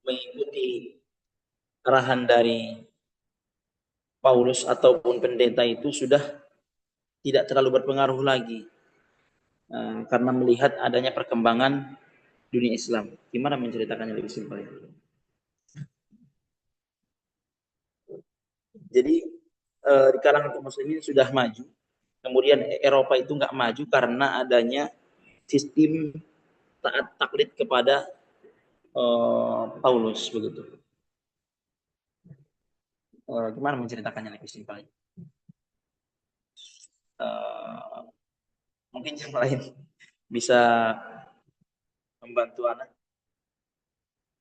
mengikuti arahan dari Paulus ataupun pendeta itu sudah tidak terlalu berpengaruh lagi karena melihat adanya perkembangan dunia Islam. Gimana menceritakannya lebih simpel? Jadi di kalangan kaum muslimin sudah maju, kemudian Eropa itu nggak maju karena adanya sistem taat taklid kepada Paulus begitu. Gimana menceritakannya lebih simpel? Mungkin yang lain bisa membantu anak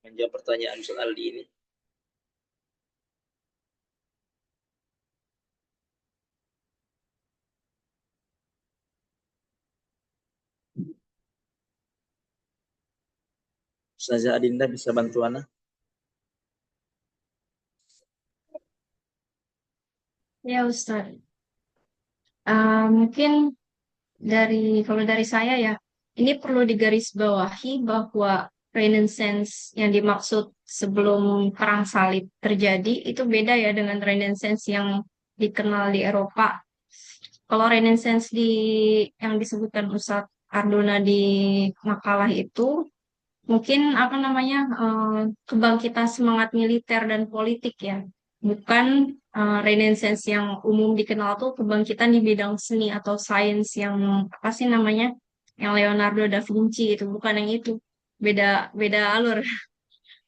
menjawab pertanyaan Ustaz Aldi ini. Ustazah Adinda bisa bantu anak? Ya Ustaz, mungkin kalau dari saya ya, ini perlu digarisbawahi bahwa Renaissance yang dimaksud sebelum Perang Salib terjadi itu beda ya dengan Renaissance yang dikenal di Eropa. Kalau Renaissance yang disebutkan Ustadz Ardona di makalah itu mungkin apa namanya kebangkitan semangat militer dan politik ya, bukan Renaissance yang umum dikenal tuh kebangkitan di bidang seni atau sains yang apa sih namanya, yang Leonardo da Vinci itu bukan yang itu, beda beda alur,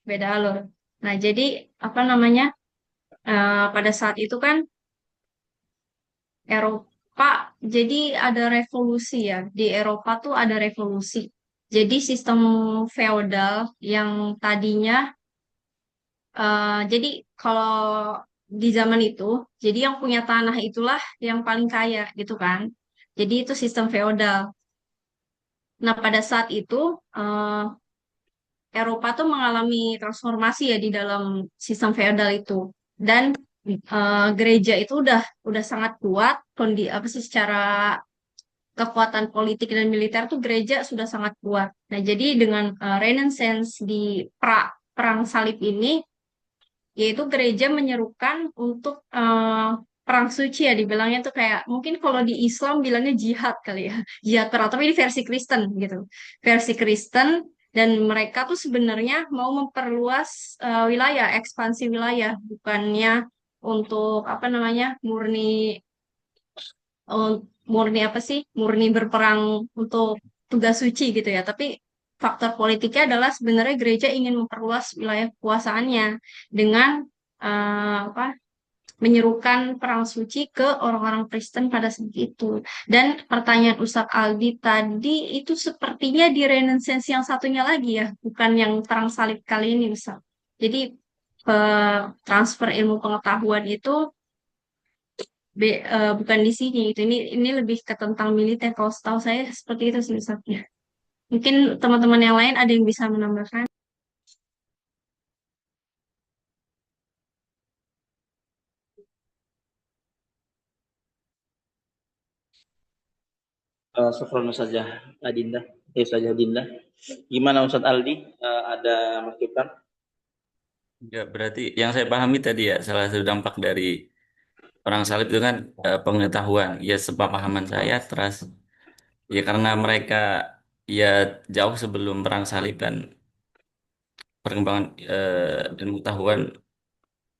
beda alur. Nah jadi apa namanya pada saat itu kan Eropa jadi ada revolusi ya, di Eropa tuh ada revolusi. Jadi sistem feodal yang tadinya jadi kalau di zaman itu, jadi yang punya tanah itulah yang paling kaya gitu kan. Jadi itu sistem feodal. Nah pada saat itu eh, Eropa tuh mengalami transformasi ya di dalam sistem feodal itu. Dan gereja itu udah sangat kuat apa sih secara kekuatan politik dan militer tuh gereja sudah sangat kuat. Nah jadi dengan Renaissance di perang salib ini, yaitu gereja menyerukan untuk perang suci ya, dibilangnya tuh kayak mungkin kalau di Islam bilangnya jihad kali ya, jihad perang, tapi ini versi Kristen gitu, versi Kristen. Dan mereka tuh sebenarnya mau memperluas wilayah, ekspansi wilayah, bukannya untuk apa namanya murni murni apa sih? Murni berperang untuk tugas suci gitu ya. Tapi faktor politiknya adalah sebenarnya gereja ingin memperluas wilayah kekuasaannya dengan apa? Menyerukan perang suci ke orang-orang Kristen pada saat itu. Dan pertanyaan Ustadz Aldi tadi itu sepertinya di Renaissance yang satunya lagi ya, bukan yang perang salib kali ini Ustadz. Jadi transfer ilmu pengetahuan itu bukan di sini itu ini lebih ke tentang militer. Kalau setahu saya seperti itu sih Ustadz. Ya. Mungkin teman-teman yang lain ada yang bisa menambahkan. Syukron saja Adinda, saja Dinda. Gimana Ustadz Aldi? Ada masukan? Ya, berarti yang saya pahami tadi ya, salah satu dampak dari perang salib itu kan pengetahuan. Ya, sepemahaman saya, terus ya karena mereka ya jauh sebelum perang salib dan perkembangan ilmu pengetahuan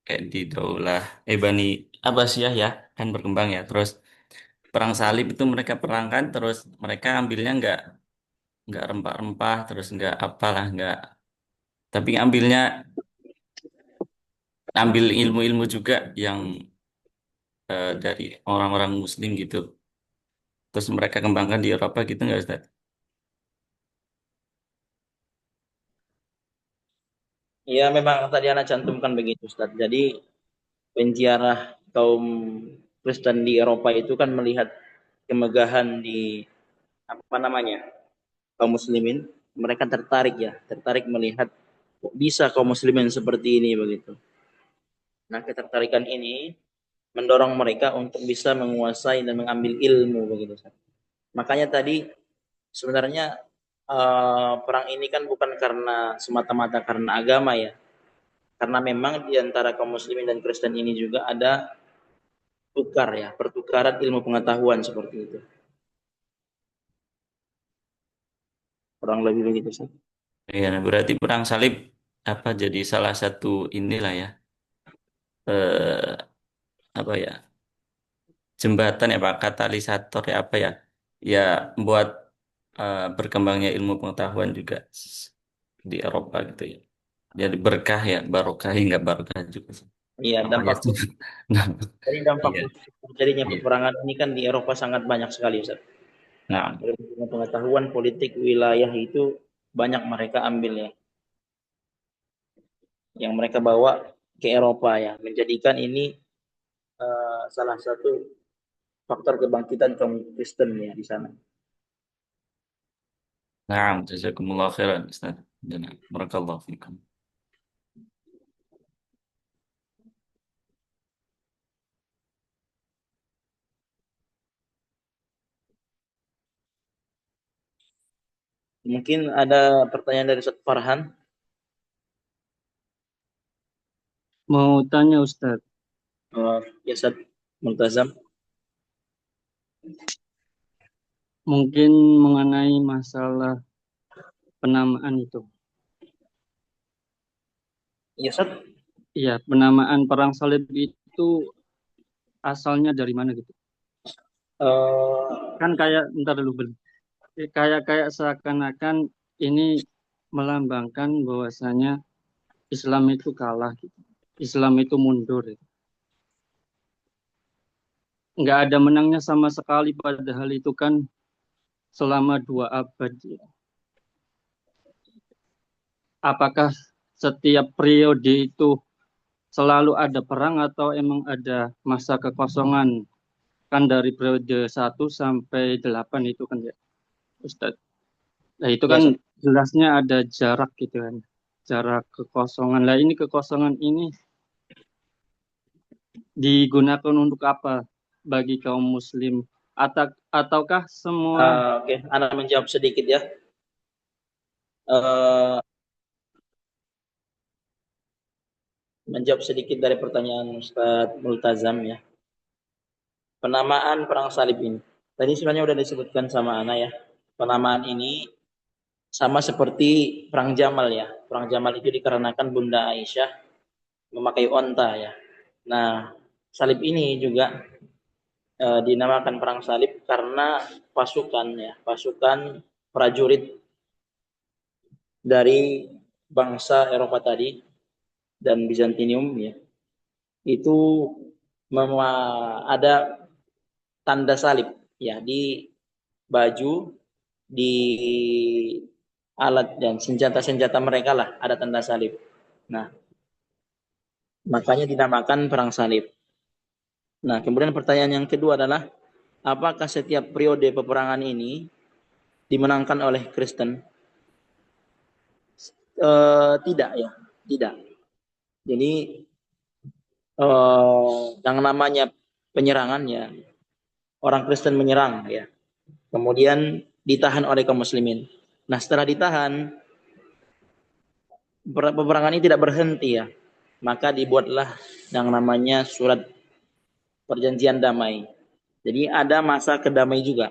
kayak di Daulah Bani Abbasiyah ya kan berkembang ya. Terus perang salib itu mereka perangkan, terus mereka ambilnya nggak rempah-rempah, terus nggak apalah nggak, tapi ambil ilmu-ilmu juga yang dari orang-orang Muslim gitu. Terus mereka kembangkan di Eropa gitu nggak Ustaz? Ya memang tadi Anda cantumkan begitu Ustadz. Jadi penziarah kaum Kristen di Eropa itu kan melihat kemegahan di apa namanya kaum muslimin, mereka tertarik melihat kok bisa kaum muslimin seperti ini begitu. Nah ketertarikan ini mendorong mereka untuk bisa menguasai dan mengambil ilmu begitu. Makanya tadi sebenarnya perang ini kan bukan karena semata-mata karena agama ya, karena memang di antara kaum muslimin dan Kristen ini juga ada pertukaran ilmu pengetahuan seperti itu. Kurang lebih begitu sih. Ya, berarti perang salib apa jadi salah satu inilah ya, eh, apa ya, jembatan ya Pak, katalisator ya apa ya, ya buat berkembangnya ilmu pengetahuan juga di Eropa gitu ya. Jadi berkah ya, barokah nggak barokah juga sih. Iya, Apa ya? dampak Iya, terjadinya iya. peperangan ini kan di Eropa sangat banyak sekali Ustaz. Nah, Ilmu pengetahuan politik wilayah itu banyak mereka ambil ya, yang mereka bawa ke Eropa ya, menjadikan ini salah satu faktor kebangkitan kaum Kristen ya di sana. nah, jazakumullah khairan Ustaz. Dan barakallahu fikum. Mungkin ada pertanyaan dari Ustaz Farhan. Mau tanya Ustadz, Ya Ustaz Multazam. mungkin mengenai masalah penamaan itu. Ya Ustaz. Iya, penamaan perang salib itu asalnya dari mana gitu? Kan kayak, ntar dulu, kayak seakan-akan ini melambangkan bahwasanya Islam itu kalah gitu. Islam itu mundur. Gitu. Nggak ada menangnya sama sekali, padahal itu kan selama 2 abad. Ya. Apakah setiap periode itu selalu ada perang atau emang ada masa kekosongan? Kan dari periode 1 sampai 8 itu kan ya, Ustadz. Nah itu kan jelasnya ada jarak gitu kan. Jarak kekosongan. Nah ini kekosongan ini digunakan untuk apa bagi kaum muslim? Ataukah semua Oke, Anda menjawab sedikit ya. Menjawab sedikit dari pertanyaan Ustaz Multazam ya. Penamaan perang salib ini. Tadi sebenarnya sudah disebutkan sama Ana ya. Penamaan ini sama seperti perang Jamal ya. Perang Jamal itu dikarenakan Bunda Aisyah memakai onta ya. Nah, salib ini juga dinamakan perang salib karena pasukan prajurit dari bangsa Eropa tadi dan Bizantium ya, itu ada tanda salib ya di baju, di alat dan senjata-senjata mereka lah ada tanda salib. Nah, makanya dinamakan perang salib. Nah, kemudian pertanyaan yang kedua adalah, apakah setiap periode peperangan ini dimenangkan oleh Kristen? Tidak ya, tidak. Jadi yang namanya penyerangan ya, orang Kristen menyerang ya, kemudian ditahan oleh kaum muslimin. Nah, setelah ditahan, peperangan ini tidak berhenti ya, maka dibuatlah yang namanya surat perjanjian damai. Jadi ada masa kedamai juga.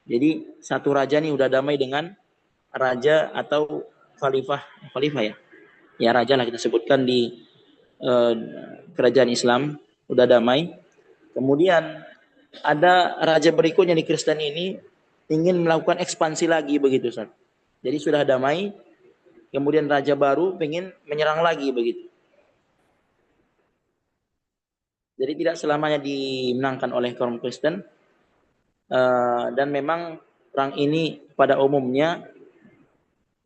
Jadi satu raja nih udah damai dengan raja atau khalifah ya. Ya raja lah kita sebutkan di kerajaan Islam udah damai. Kemudian ada raja berikutnya di Kristen ini ingin melakukan ekspansi lagi begitu Ustaz. Jadi sudah damai, kemudian raja baru ingin menyerang lagi begitu. Jadi tidak selamanya dimenangkan oleh kaum Kristen, dan memang perang ini pada umumnya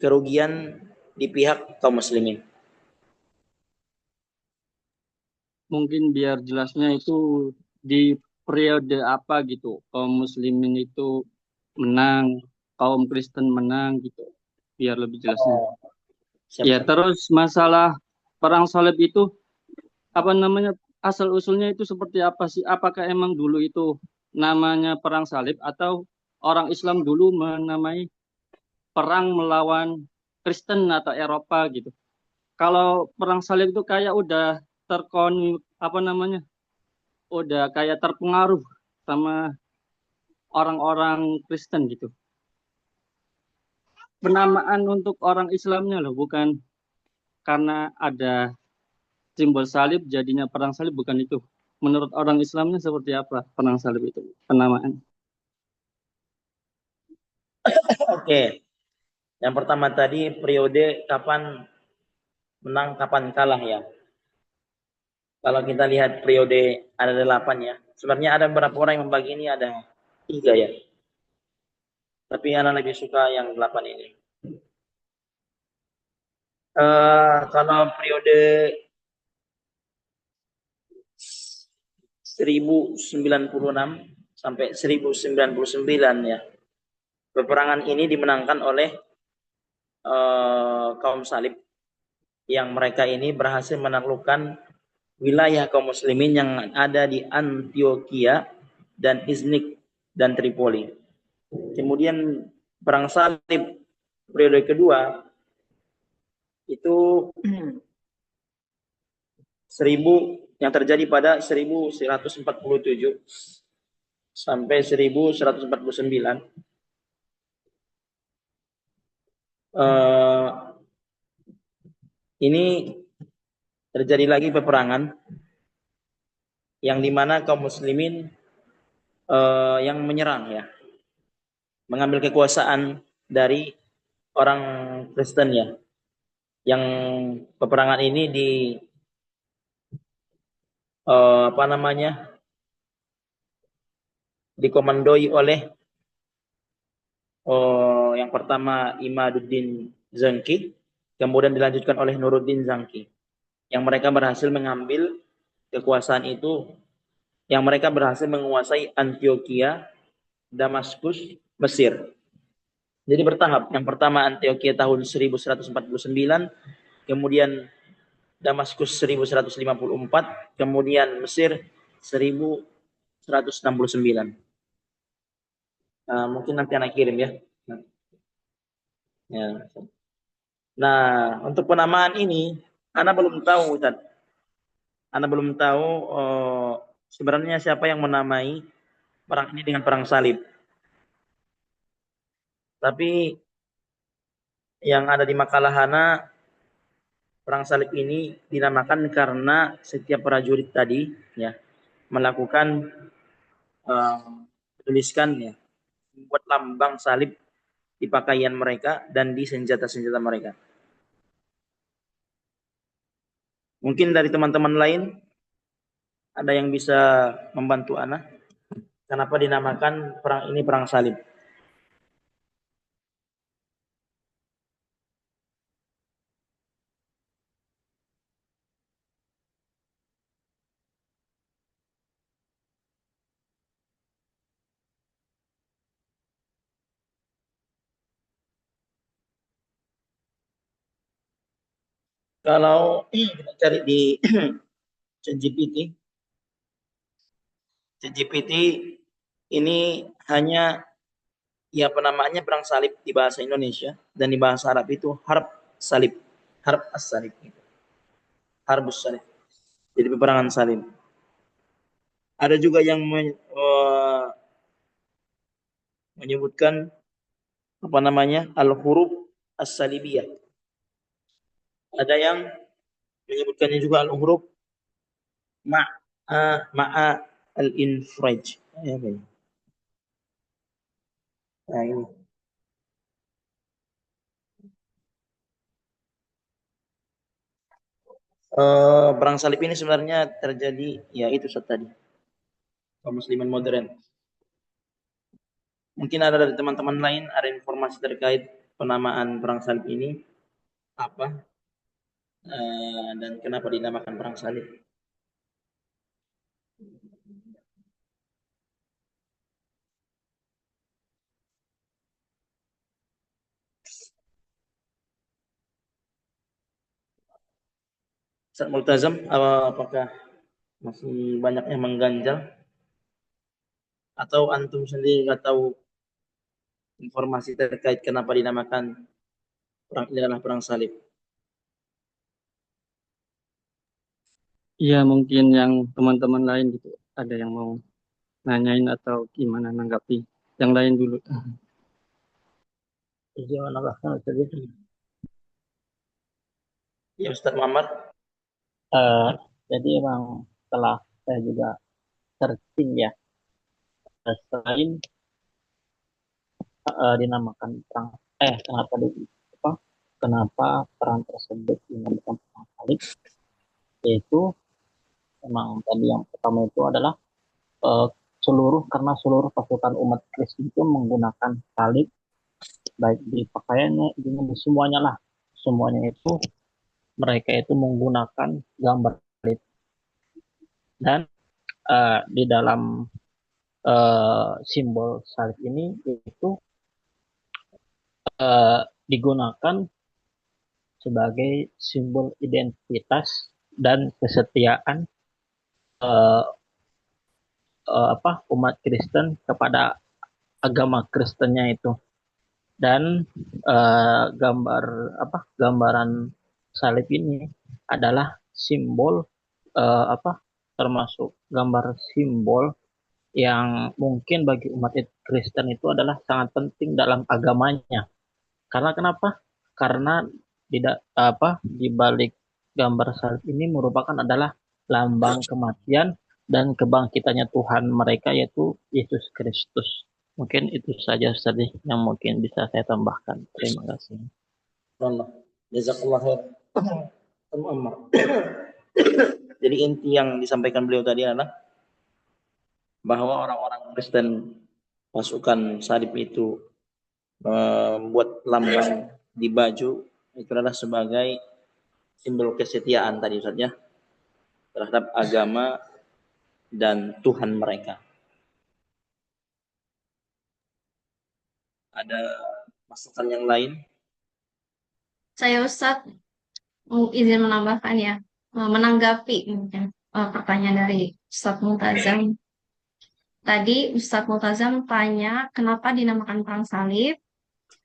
kerugian di pihak kaum muslimin. Mungkin biar jelasnya itu di periode apa gitu, kaum muslimin itu menang, kaum Kristen menang gitu, biar lebih jelasnya. Ya, terus masalah perang salib itu apa namanya, asal usulnya itu seperti apa sih? Apakah emang dulu itu namanya perang salib atau orang Islam dulu menamai perang melawan Kristen atau Eropa gitu? Kalau perang salib itu kayak udah udah kayak terpengaruh sama orang-orang Kristen gitu. Penamaan untuk orang Islamnya loh, bukan karena ada simbol salib jadinya perang salib, bukan itu. Menurut orang Islamnya seperti apa perang salib itu penamaan? Oke. Yang pertama tadi periode kapan menang, kapan kalah ya. Kalau kita lihat periode ada 8 ya. Sebenarnya ada beberapa orang yang membagi ini ada 3 ya. Tapi anak lebih suka yang 8 ini. Kalau periode 1096 sampai 1099 ya. Peperangan ini dimenangkan oleh kaum salib yang mereka ini berhasil menaklukkan wilayah kaum muslimin yang ada di Antioquia dan Iznik dan Tripoli. Kemudian perang salib periode kedua itu 1000 yang terjadi pada 1147 sampai 1149. Ini terjadi lagi peperangan yang dimana kaum muslimin yang menyerang ya, mengambil kekuasaan dari orang Kristen ya, yang peperangan ini dikomandoi oleh yang pertama Imaduddin Zangki, kemudian dilanjutkan oleh Nuruddin Zangki, yang mereka berhasil mengambil kekuasaan itu, yang mereka berhasil menguasai Antioquia, Damaskus, Mesir. Jadi bertahap. Yang pertama Antioquia tahun 1149, kemudian Damaskus 1154, kemudian Mesir 1169. Mungkin nanti anak kirim ya. Nah, untuk penamaan ini, Ana belum tahu, Ustaz. Ana belum tahu sebenarnya siapa yang menamai perang ini dengan perang salib. Tapi yang ada di makalah Ana, perang salib ini dinamakan karena setiap prajurit tadi ya melakukan eh, tuliskan ya, membuat lambang salib di pakaian mereka dan di senjata-senjata mereka. Mungkin dari teman-teman lain ada yang bisa membantu Ana? Kenapa dinamakan perang ini perang salib? Kalau kita cari di ChatGPT, ChatGPT ini hanya ya penamaannya perang salib di bahasa Indonesia dan di bahasa Arab itu harb salib, harb as-salib, harbus salib. Jadi peperangan salib. Ada juga yang menyebutkan apa namanya al-huruf as-salibiyah. Ada yang menyebutkannya juga al-huruf ma'a al-infraj. Ya, nah, ini. Perang salib ini sebenarnya terjadi ya itu saat tadi kaum muslimin modern. Mungkin ada dari teman-teman lain ada informasi terkait penamaan perang salib ini apa dan kenapa dinamakan perang salib? Ustaz Multazam, apakah masih banyak yang mengganjal atau antum sendiri nggak tahu informasi terkait kenapa dinamakan perang ini adalah perang salib? Iya, mungkin yang teman-teman lain gitu, ada yang mau nanyain atau gimana nanggapi. Yang lain dulu. Jangan menambahkan Ustaz. Ya Ustaz Muhammad. Jadi emang setelah saya juga searching ya, selain dinamakan perang, kenapa apa, kenapa perang tersebut dinamakan perang salib, yaitu emang tadi yang pertama itu adalah eh, karena seluruh pasukan umat Kristen itu menggunakan salib, baik di pakaiannya, di semuanya lah, semuanya itu mereka itu menggunakan gambar salib. Dan di dalam simbol salib ini itu digunakan sebagai simbol identitas dan kesetiaan umat Kristen kepada agama Kristennya itu. Dan gambaran salib ini adalah simbol termasuk gambar simbol yang mungkin bagi umat Kristen itu adalah sangat penting dalam agamanya. Karena kenapa? Karena di balik gambar salib ini merupakan adalah lambang kematian dan kebangkitannya Tuhan mereka, yaitu Yesus Kristus. Mungkin itu saja tadi yang mungkin bisa saya tambahkan. Terima kasih. Jazakallah khair. Jadi inti yang disampaikan beliau tadi adalah bahwa orang-orang Kristen pasukan salib itu membuat lambang di baju itu adalah sebagai simbol kesetiaan tadi Ustaz ya, terhadap agama dan Tuhan mereka. Ada masukan yang lain? Saya Ustadz mau izin menambahkan ya, menanggapi mungkin pertanyaan dari Ustadz Multazam. Tadi Ustadz Multazam tanya kenapa dinamakan perang salib.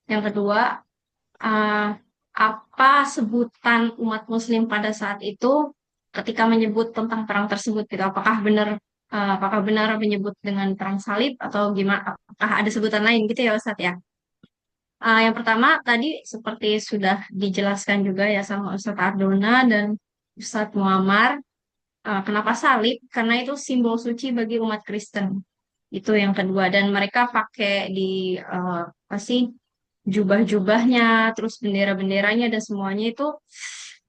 Yang kedua, apa sebutan umat Muslim pada saat itu ketika menyebut tentang perang tersebut gitu? Apakah benar menyebut dengan perang salib atau gimana? Apakah ada sebutan lain gitu ya Ustadz ya? Yang pertama tadi seperti sudah dijelaskan juga ya sama Ustadz Ardona dan Ustadz Muammar. Kenapa salib? Karena itu simbol suci bagi umat Kristen. Itu yang kedua. Dan mereka pakai di apa sih, jubah-jubahnya, terus bendera-benderanya dan semuanya itu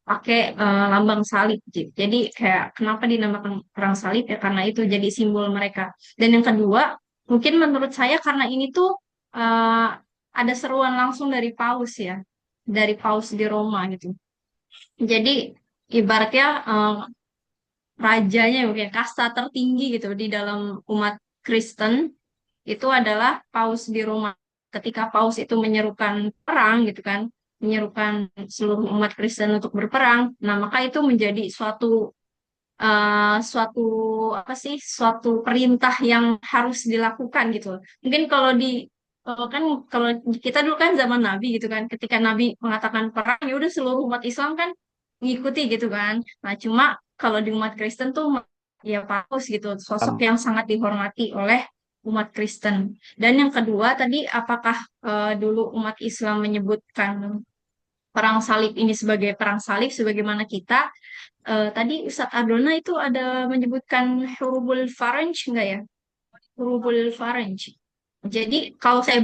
pakai lambang salib. Jadi kayak kenapa dinamakan perang salib ya karena itu jadi simbol mereka. Dan yang kedua, mungkin menurut saya karena ini tuh eh, ada seruan langsung dari Paus ya, dari Paus di Roma gitu. Jadi ibaratnya rajanya mungkin kasta tertinggi gitu di dalam umat Kristen itu adalah Paus di Roma. Ketika Paus itu menyerukan perang gitu kan, menyerukan seluruh umat Kristen untuk berperang, nah maka itu menjadi suatu apa sih, suatu perintah yang harus dilakukan gitu. Mungkin kalau kan kalau kita dulu kan zaman Nabi gitu kan, ketika Nabi mengatakan perang ya udah seluruh umat Islam kan mengikuti gitu kan. Nah cuma kalau di umat Kristen tuh ya Paus gitu, sosok yang sangat dihormati oleh umat Kristen. Dan yang kedua tadi apakah dulu umat Islam menyebutkan perang salib ini sebagai perang salib sebagaimana kita tadi Ustadz Ardona itu ada menyebutkan huruful faranj enggak ya? Huruful faranj. Jadi kalau saya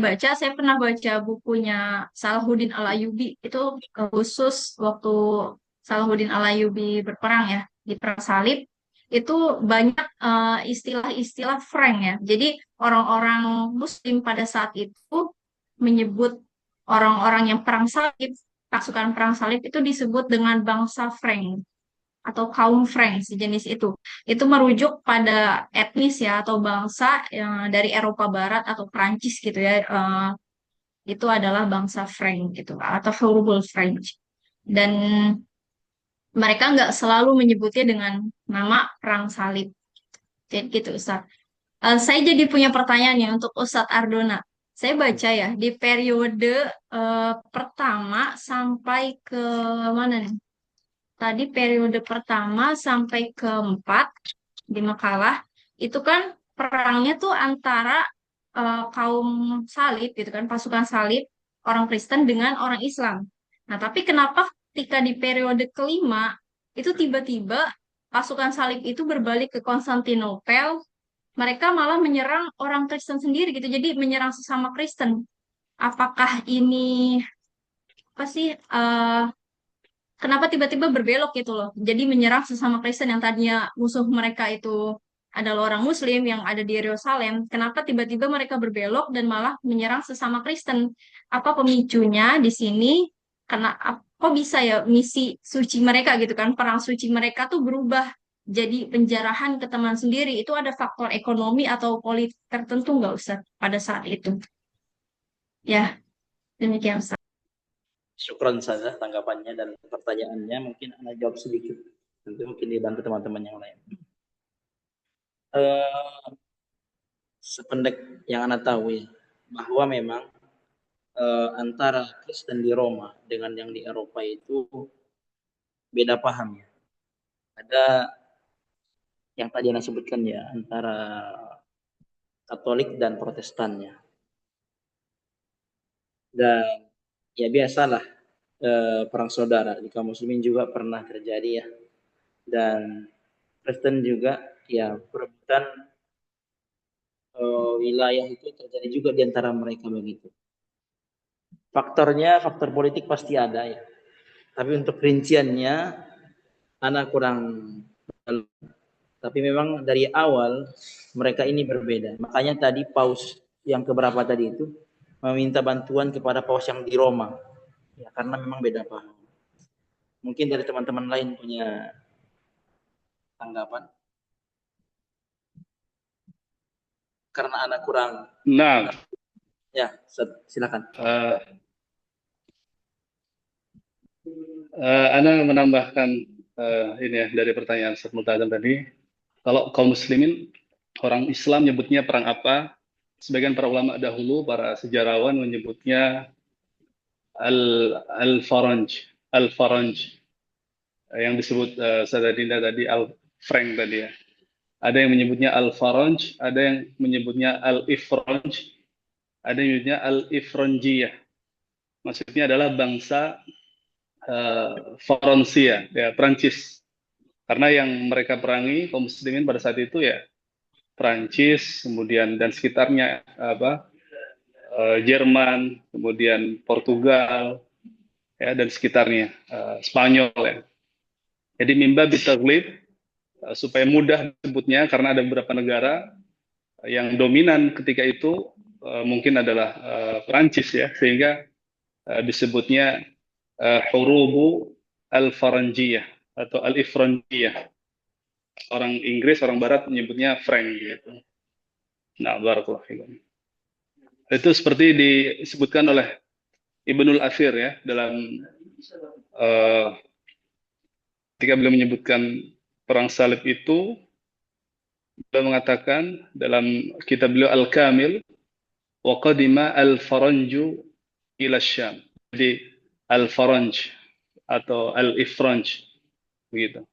pernah baca bukunya Salahuddin Al-Ayyubi itu khusus waktu Salahuddin Al-Ayyubi berperang ya di perang salib itu banyak istilah-istilah Frank ya. Jadi orang-orang Muslim pada saat itu menyebut orang-orang yang perang salib, pasukan perang salib itu disebut dengan bangsa Frank atau kaum Frank sejenis itu. Itu merujuk pada etnis ya atau bangsa dari Eropa Barat atau Prancis gitu ya. Itu adalah bangsa Frank gitu atau Hurubul French. Dan mereka nggak selalu menyebutnya dengan nama perang salib. Jadi gitu Ustaz. Saya jadi punya pertanyaan ya untuk Ustadz Ardona. Saya baca ya di periode pertama sampai ke mana nih? Tadi periode pertama sampai keempat di makalah itu kan perangnya tuh antara kaum salib gitu kan pasukan salib orang Kristen dengan orang Islam. Nah tapi kenapa ketika di periode kelima itu tiba-tiba pasukan salib itu berbalik ke Konstantinopel, mereka malah menyerang orang Kristen sendiri gitu, jadi menyerang sesama Kristen. Apakah ini apa sih kenapa tiba-tiba berbelok gitu loh. Jadi menyerang sesama Kristen yang tadinya musuh mereka itu adalah orang Muslim yang ada di Yerusalem. Kenapa tiba-tiba mereka berbelok dan malah menyerang sesama Kristen? Apa pemicunya di sini? Kok bisa ya misi suci mereka gitu kan? Perang suci mereka tuh berubah jadi penjarahan ke teman sendiri. Itu ada faktor ekonomi atau politik tertentu nggak usah pada saat itu? Ya, demikian Ustaz. Syukron saja tanggapannya dan pertanyaannya. Mungkin Anda jawab sedikit. Nanti mungkin dibantu teman-teman yang lain. Sependek yang Anda tahu ya, bahwa memang antara Kristen di Roma dengan yang di Eropa itu beda paham ya. Ada yang tadi Anda sebutkan ya, antara Katolik dan Protestannya. Dan ya biasalah perang saudara di kaum muslimin juga pernah terjadi ya. Dan Kristen juga ya perebutan wilayah itu terjadi juga di antara mereka begitu. Faktornya, faktor politik pasti ada ya. Tapi untuk rinciannya, anak kurang. Tapi memang dari awal mereka ini berbeda. Makanya tadi Paus yang keberapa tadi itu meminta bantuan kepada Paus yang di Roma. Ya, karena memang beda paham. Mungkin dari teman-teman lain punya tanggapan. Karena anak kurang. Nah, ya silakan. Ana menambahkan ini ya dari pertanyaan Ustaz Multazam tadi. Kalau kaum muslimin, orang Islam nyebutnya perang apa? Sebagian para ulama dahulu, para sejarawan menyebutnya Al-Faranj. Yang disebut Sadadinda tadi Al-Frank tadi ya. Ada yang menyebutnya Al-Faranj, ada yang menyebutnya Al-Ifranj, ada yang menyebutnya Al-Ifranjiyah. Maksudnya adalah bangsa Faransia, ya Prancis. Karena yang mereka perangi kaum muslimin pada saat itu ya Prancis, kemudian dan sekitarnya Jerman, kemudian Portugal, ya dan sekitarnya, Spanyol ya. Jadi mimba bitaglib supaya mudah disebutnya karena ada beberapa negara yang dominan ketika itu mungkin adalah Prancis ya, sehingga disebutnya hurubu al-faranjiyah atau al-ifranjiyah. Orang Inggris, orang Barat menyebutnya Frank gitu. Nah, barakallahu fikum. Itu seperti disebutkan oleh Ibnul Athir ya dalam ketika beliau menyebutkan perang salib itu, beliau mengatakan dalam kitab beliau Al-Kamil, wa qadima al-faranju ila Syam. Jadi al-faranj atau al-ifranj begitu.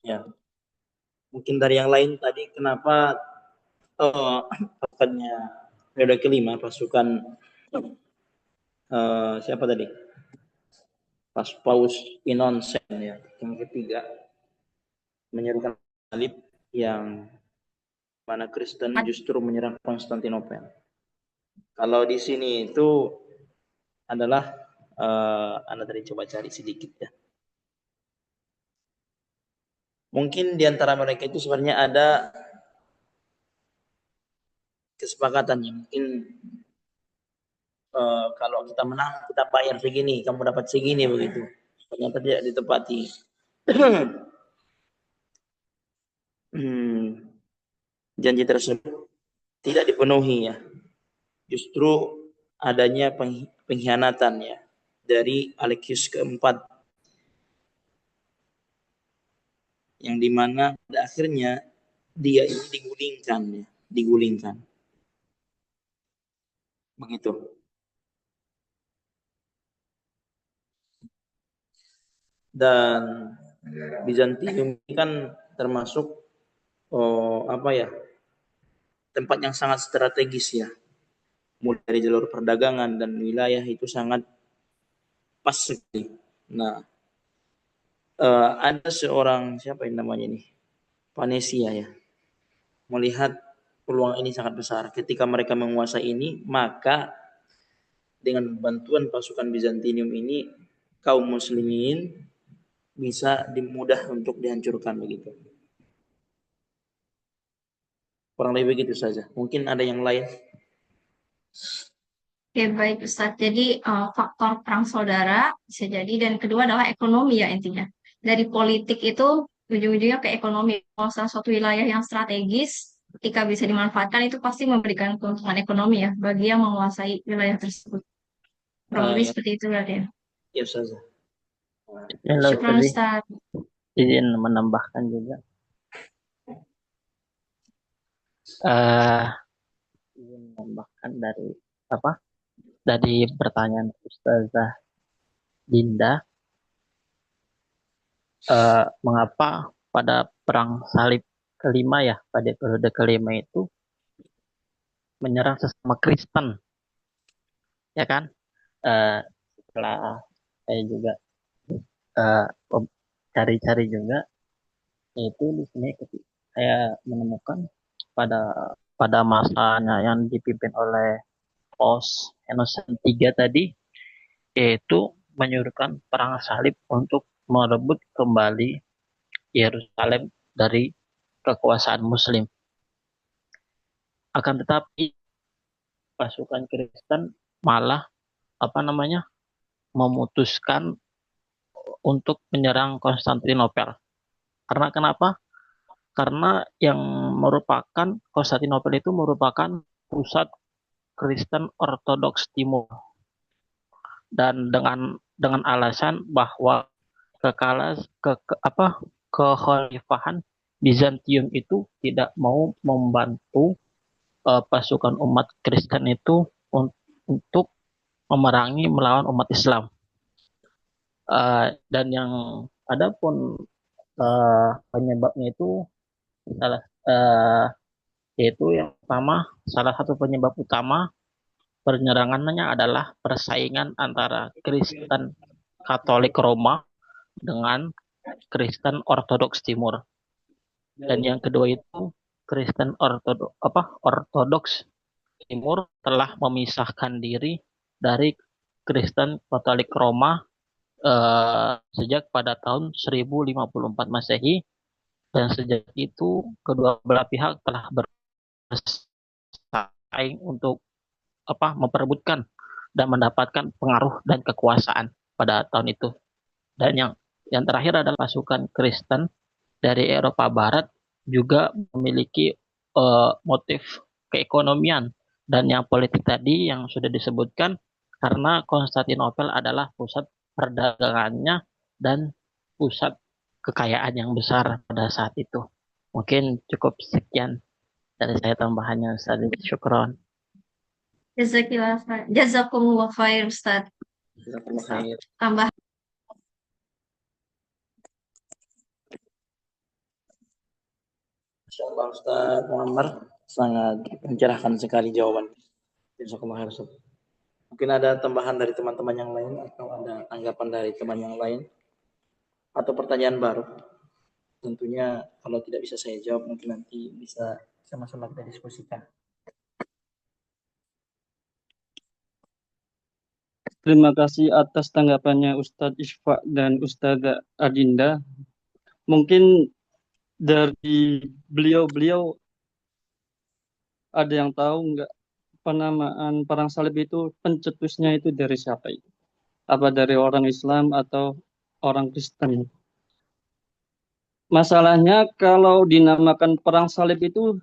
Ya, mungkin dari yang lain tadi kenapa pasukannya periode kelima pasukan siapa tadi? Paus Innocent ya, yang ketiga menyerukan salib yang mana Kristen justru menyerang Konstantinopel. Kalau di sini itu adalah Anda tadi coba cari sedikit ya. Mungkin di antara mereka itu sebenarnya ada kesepakatannya. Mungkin kalau kita menang kita bayar segini, kamu dapat segini begitu. Ternyata tidak ditepati. Janji tersebut tidak dipenuhi ya. Justru adanya pengkhianatan ya dari Alexius keempat, yang dimana pada akhirnya dia ini digulingkan begitu. Dan Bizantium ini kan termasuk tempat yang sangat strategis ya, mulai dari jalur perdagangan dan wilayah itu sangat pas sekali. Nah, ada seorang siapa yang namanya nih, Panesia ya, melihat peluang ini sangat besar. Ketika mereka menguasai ini, maka dengan bantuan pasukan Bizantium ini kaum muslimin bisa dimudah untuk dihancurkan begitu. Kurang lebih begitu saja. Mungkin ada yang lain. Oke, baik Ustadz. Jadi faktor perang saudara bisa jadi, dan kedua adalah ekonomi ya intinya. Dari politik itu ujung-ujungnya ke ekonomi. Kalau salah satu wilayah yang strategis, ketika bisa dimanfaatkan itu pasti memberikan keuntungan ekonomi ya bagi yang menguasai wilayah tersebut. Kurang lebih seperti itu berarti ya. Ya saja. Syukran Ustadz. Izin menambahkan juga. Izin menambahkan dari pertanyaan Ustazah Dinda, mengapa pada perang salib kelima ya, pada periode kelima itu menyerang sesama Kristen, ya kan? Setelah saya juga cari-cari juga, yaitu di sini saya menemukan pada masanya yang dipimpin oleh Paus Innocent III tadi, yaitu menyuruhkan perang salib untuk merebut kembali Yerusalem dari kekuasaan Muslim. Akan tetapi pasukan Kristen malah memutuskan untuk menyerang Konstantinopel. Karena kenapa? Karena yang merupakan Konstantinopel itu merupakan pusat Kristen Ortodoks Timur, dan dengan alasan bahwa kekhalifahan Bizantium itu tidak mau membantu pasukan umat Kristen itu untuk memerangi melawan umat Islam. Dan yang ada pun penyebabnya itu yaitu yang pertama, salah satu penyebab utama penyerangannya adalah persaingan antara Kristen Katolik Roma dengan Kristen Ortodoks Timur. Dan yang kedua itu Kristen Ortodoks Timur telah memisahkan diri dari Kristen Katolik Roma sejak pada tahun 1054 Masehi, dan sejak itu kedua belah pihak telah bersaing untuk memperebutkan dan mendapatkan pengaruh dan kekuasaan pada tahun itu. Dan yang terakhir adalah pasukan Kristen dari Eropa Barat juga memiliki motif keekonomian dan yang politik tadi yang sudah disebutkan, karena Konstantinopel adalah pusat perdagangannya dan pusat kekayaan yang besar pada saat itu. Mungkin cukup sekian dari saya tambahannya, Ustaz. Syukron. Jazakumullah khair, Ustaz. Jazakallah khair. Tambah. Masya Allah, Ustaz Muhammad sangat mencerahkan sekali jawaban. Jazakallah khair, Ustaz. Mungkin ada tambahan dari teman-teman yang lain atau ada tanggapan dari teman yang lain atau pertanyaan baru. Tentunya kalau tidak bisa saya jawab, mungkin nanti bisa sama-sama kita diskusikan. Terima kasih atas tanggapannya Ustadz Ishfa dan Ustadzah Adinda. Mungkin dari beliau-beliau ada yang tahu nggak penamaan perang salib itu pencetusnya itu dari siapa itu? Apa dari orang Islam atau orang Kristen? Masalahnya kalau dinamakan perang salib itu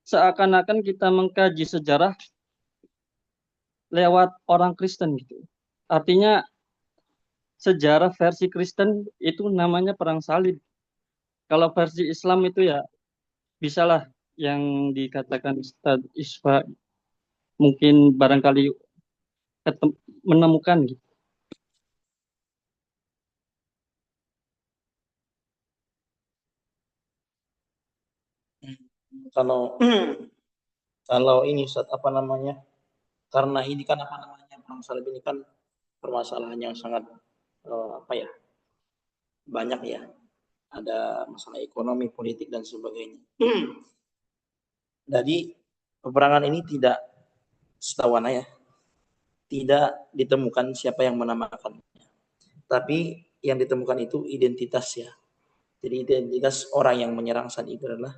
seakan-akan kita mengkaji sejarah lewat orang Kristen gitu. Artinya sejarah versi Kristen itu namanya perang salib. Kalau versi Islam itu ya bisalah yang dikatakan Ustadz Isfa mungkin barangkali menemukan gitu. Kalau ini Ustaz, apa namanya? Karena ini kan apa namanya, perang salib ini kan permasalahan yang sangat banyak ya. Ada masalah ekonomi, politik dan sebagainya. Jadi peperangan ini tidak, setahu ya, tidak ditemukan siapa yang menamakannya. Tapi yang ditemukan itu identitas ya. Jadi identitas orang yang menyerang saat itu adalah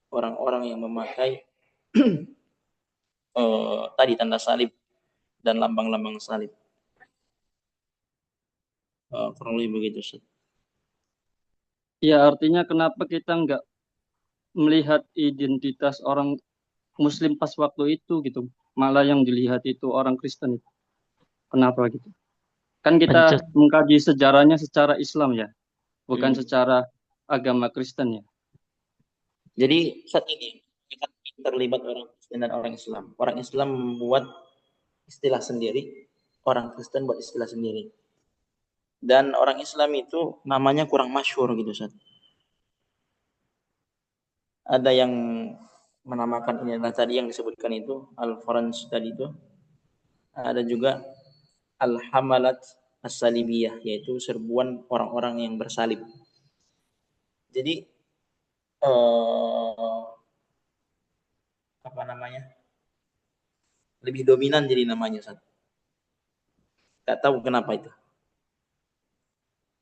orang-orang yang memakai tadi tanda salib dan lambang-lambang salib. Kurang lebih begitu, Ustaz. Ya, artinya kenapa kita nggak melihat identitas orang Muslim pas waktu itu gitu, malah yang dilihat itu orang Kristen. Kenapa gitu? Kan kita mengkaji sejarahnya secara Islam ya, bukan secara agama Kristen ya. Jadi saat ini kita terlibat orang Kristen dan orang Islam. Orang Islam membuat istilah sendiri, orang Kristen buat istilah sendiri. Dan orang Islam itu namanya kurang masyhur gitu, Ustaz. Ada yang menamakan ini, tadi yang disebutkan itu Al-Faranj tadi itu. Ada juga Al-Hamalat As-Salibiyah, yaitu serbuan orang-orang yang bersalib. Jadi apa namanya? Lebih dominan jadi namanya, Ustaz. Gak tahu kenapa itu.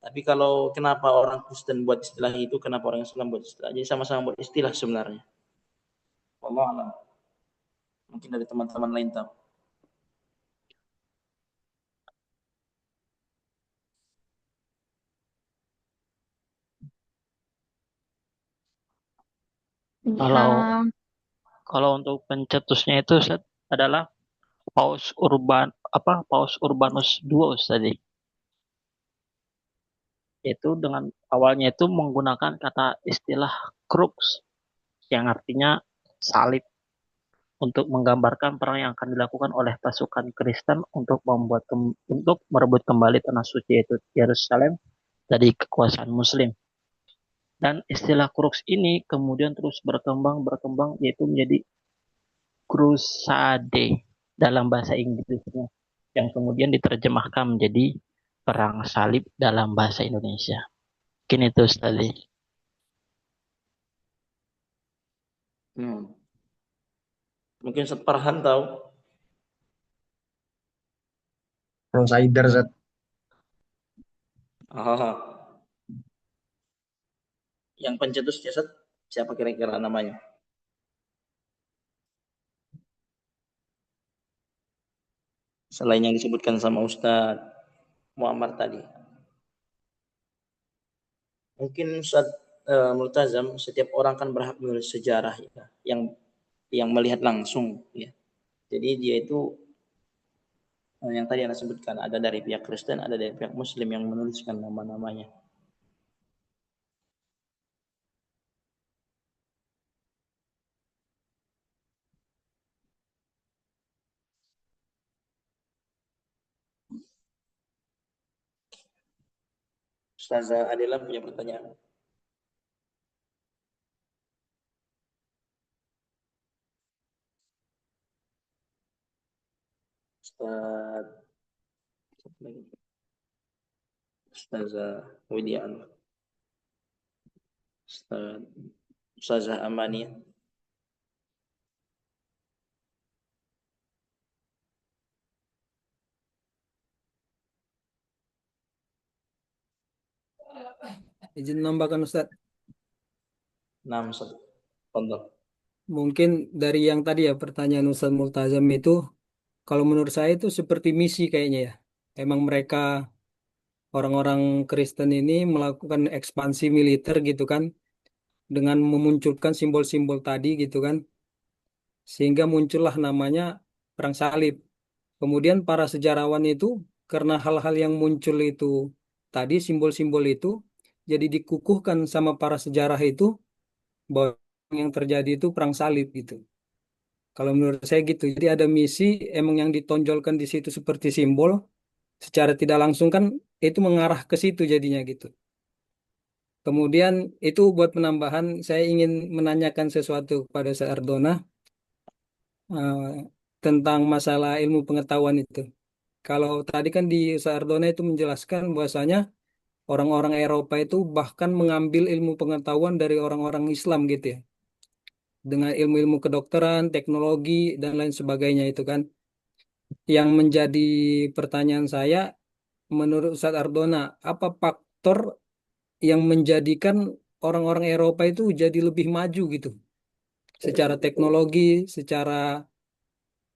Tapi kalau kenapa orang Kristen buat istilah itu, kenapa orang Islam buat istilah? Jadi sama-sama buat istilah sebenarnya. Wallahu a'lam. Mungkin dari teman-teman lain tahu. Kalau untuk pencetusnya itu Ustaz, adalah Paus Urbanus II tadi. Itu dengan awalnya itu menggunakan kata istilah crux yang artinya salib untuk menggambarkan perang yang akan dilakukan oleh pasukan Kristen untuk merebut kembali tanah suci yaitu Yerusalem dari kekuasaan Muslim. Dan istilah crux ini kemudian terus berkembang yaitu menjadi crusade dalam bahasa Inggrisnya yang kemudian diterjemahkan menjadi perang salib dalam bahasa Indonesia. Mungkin itu tadi. Mungkin Ustaz Farhan tahu. Crusader Zat. Ah, yang pencetus jasad siapa kira-kira namanya? Selain yang disebutkan sama Ustaz Muammar tadi. Mungkin Ustaz Multazam, setiap orang kan berhak menulis sejarah ya, yang melihat langsung ya. Jadi dia itu yang tadi Anda sebutkan, ada dari pihak Kristen, ada dari pihak Muslim yang menuliskan nama-namanya. Ustazah Adela punya pertanyaan. Ustazah Widya Anwar. Ustazah Amania. Izin menambahkan Ustaz. Nam Ustaz. Contoh. Mungkin dari yang tadi ya pertanyaan Ustaz Multazam itu, kalau menurut saya itu seperti misi kayaknya ya. Emang mereka orang-orang Kristen ini melakukan ekspansi militer gitu kan, dengan memunculkan simbol-simbol tadi gitu kan, sehingga muncullah namanya Perang Salib. Kemudian para sejarawan itu karena hal-hal yang muncul itu tadi simbol-simbol itu jadi dikukuhkan sama para sejarah itu bahwa yang terjadi itu perang salib gitu. Kalau menurut saya gitu. Jadi ada misi emang yang ditonjolkan di situ seperti simbol secara tidak langsung kan itu mengarah ke situ jadinya gitu. Kemudian itu buat penambahan saya ingin menanyakan sesuatu kepada Ardona eh, tentang masalah ilmu pengetahuan itu. Kalau tadi kan di Ardona itu menjelaskan bahwasanya orang-orang Eropa itu bahkan mengambil ilmu pengetahuan dari orang-orang Islam gitu ya. Dengan ilmu-ilmu kedokteran, teknologi, dan lain sebagainya itu kan. Yang menjadi pertanyaan saya, menurut Ustadz Ardona, apa faktor yang menjadikan orang-orang Eropa itu jadi lebih maju gitu? Secara teknologi, secara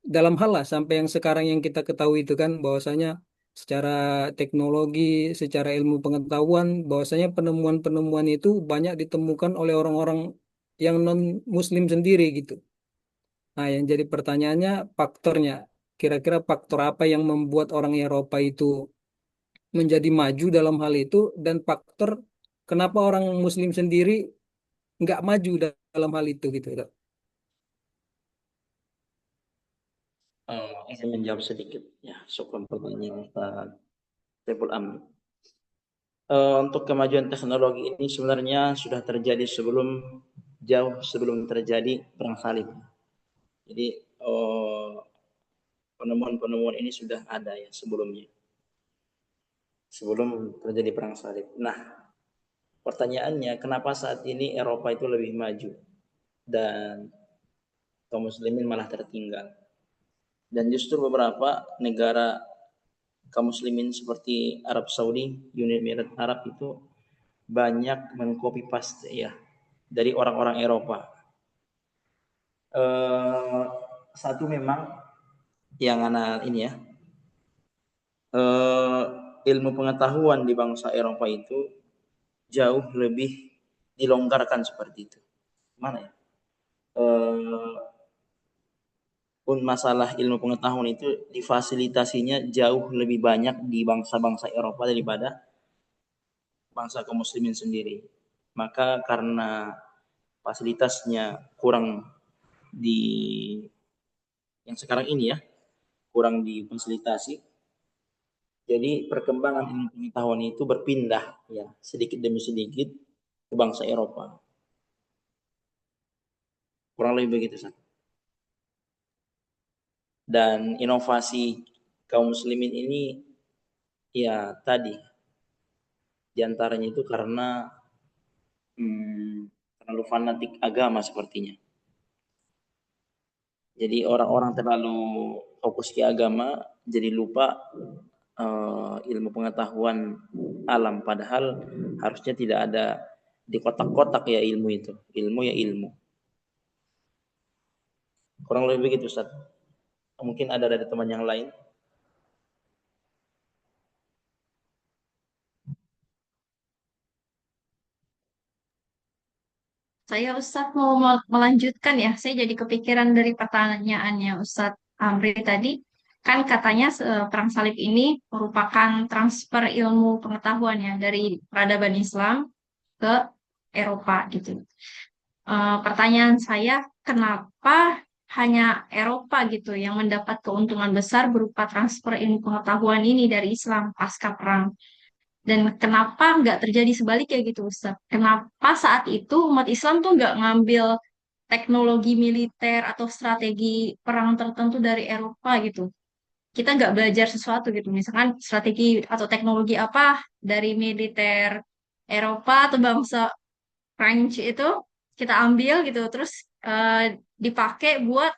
dalam hal lah, sampai yang sekarang yang kita ketahui itu kan, bahwasanya secara teknologi, secara ilmu pengetahuan, bahwasanya penemuan-penemuan itu banyak ditemukan oleh orang-orang yang non-Muslim sendiri gitu. Nah, yang jadi pertanyaannya faktornya, kira-kira faktor apa yang membuat orang Eropa itu menjadi maju dalam hal itu dan faktor kenapa orang Muslim sendiri nggak maju dalam hal itu gitu. Saya menjawab sedikit ya soal pertanyaan Ustaz Saiful Amin. Untuk kemajuan teknologi ini sebenarnya sudah terjadi jauh sebelum terjadi perang salib. Jadi penemuan-penemuan ini sudah ada ya sebelum terjadi perang salib. Nah, pertanyaannya kenapa saat ini Eropa itu lebih maju dan kaum muslimin malah tertinggal? Dan justru beberapa negara kaum muslimin seperti Arab Saudi, Uni Emirat Arab itu banyak mengcopy paste ya dari orang-orang Eropa. Satu memang yang anak ini ya, ilmu pengetahuan di bangsa Eropa itu jauh lebih dilonggarkan seperti itu. Mana ya? Pun masalah ilmu pengetahuan itu difasilitasinya jauh lebih banyak di bangsa-bangsa Eropa daripada bangsa kaum muslimin sendiri. Maka karena fasilitasnya kurang di yang sekarang ini ya, kurang difasilitasi, jadi perkembangan ilmu pengetahuan itu berpindah ya sedikit demi sedikit ke bangsa Eropa. Kurang lebih begitu, San. Dan inovasi kaum muslimin ini ya tadi diantaranya itu karena terlalu fanatik agama sepertinya. Jadi orang-orang terlalu fokus ke agama, jadi lupa ilmu pengetahuan alam. Padahal harusnya tidak ada di kotak-kotak ya ilmu itu. Ilmu ya ilmu. Kurang lebih begitu, Ustaz. Mungkin ada dari teman yang lain. Saya Ustadz mau melanjutkan ya. Saya jadi kepikiran dari pertanyaannya Ustadz Amri tadi. Kan katanya perang salib ini merupakan transfer ilmu pengetahuan ya dari peradaban Islam ke Eropa gitu. Pertanyaan saya, kenapa hanya Eropa gitu yang mendapat keuntungan besar berupa transfer ilmu pengetahuan ini dari Islam pasca perang? Dan kenapa nggak terjadi sebaliknya gitu, Ustaz? Kenapa saat itu umat Islam tuh nggak ngambil teknologi militer atau strategi perang tertentu dari Eropa gitu? Kita nggak belajar sesuatu gitu, misalkan strategi atau teknologi apa dari militer Eropa atau bangsa French itu kita ambil gitu, terus dipakai buat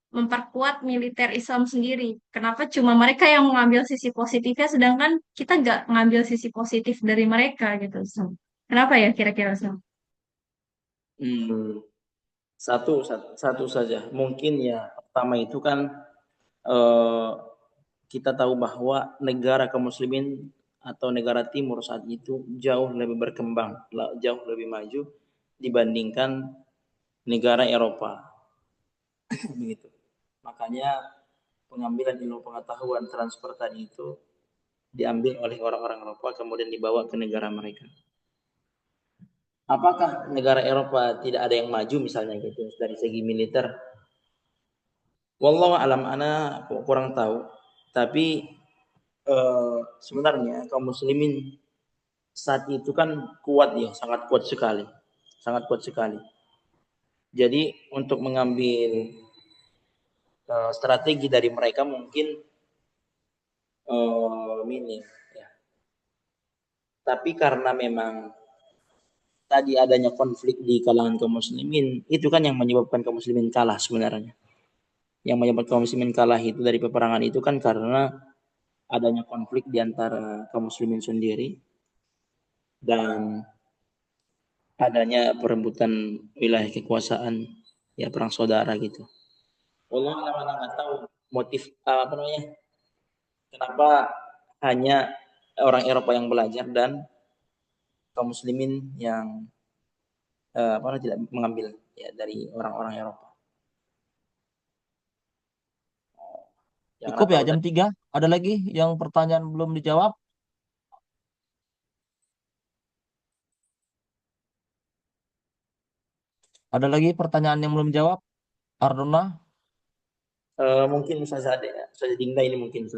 memperkuat militer Islam sendiri. Kenapa cuma mereka yang mengambil sisi positifnya, sedangkan kita nggak ngambil sisi positif dari mereka gitu. So, kenapa ya kira-kira so? Satu saja. Mungkin ya pertama itu kan kita tahu bahwa negara kaum muslimin atau negara timur saat itu jauh lebih berkembang, jauh lebih maju dibandingkan negara Eropa. Begitu. Makanya pengambilan ilmu pengetahuan transfer tadi itu diambil oleh orang-orang Eropa kemudian dibawa ke negara mereka. Apakah negara Eropa tidak ada yang maju misalnya gitu dari segi militer? Wallahu alam, ana kurang tahu. Tapi sebenarnya kaum muslimin saat itu kan kuat ya, sangat kuat sekali. Sangat kuat sekali. Jadi untuk mengambil strategi dari mereka mungkin minim ya. Tapi karena memang tadi adanya konflik di kalangan kaum muslimin, itu kan yang menyebabkan kaum muslimin kalah sebenarnya. Yang menyebabkan kaum muslimin kalah itu dari peperangan itu kan karena adanya konflik di antara kaum muslimin sendiri dan adanya perebutan wilayah kekuasaan, ya perang saudara gitu. Allah nggak tahu motif apa namanya, kenapa hanya orang Eropa yang belajar dan kaum muslimin yang tidak mengambil ya dari orang-orang Eropa. Cukup ya jam 3. Ada lagi yang pertanyaan belum dijawab? Ada lagi pertanyaan yang belum dijawab? Ardona? Mungkin saya Dinda ini mungkin.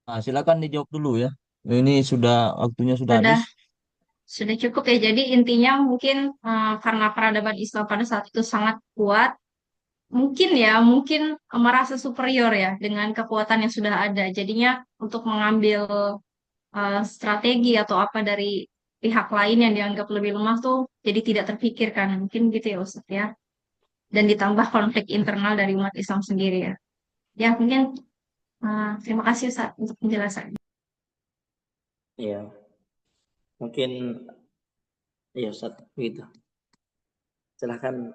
Nah, silakan dijawab dulu ya. Ini waktunya sudah habis. Sudah cukup ya. Jadi intinya mungkin karena peradaban Islam pada saat itu sangat kuat, mungkin merasa superior ya dengan kekuatan yang sudah ada. Jadinya untuk mengambil strategi atau apa dari pihak lain yang dianggap lebih lemah tuh jadi tidak terpikirkan. Mungkin gitu ya Ustaz ya. Dan ditambah konflik internal dari umat Islam sendiri ya. Ya mungkin terima kasih Ustaz untuk penjelasannya. Iya. Mungkin iya Ustaz begitu. Silahkan.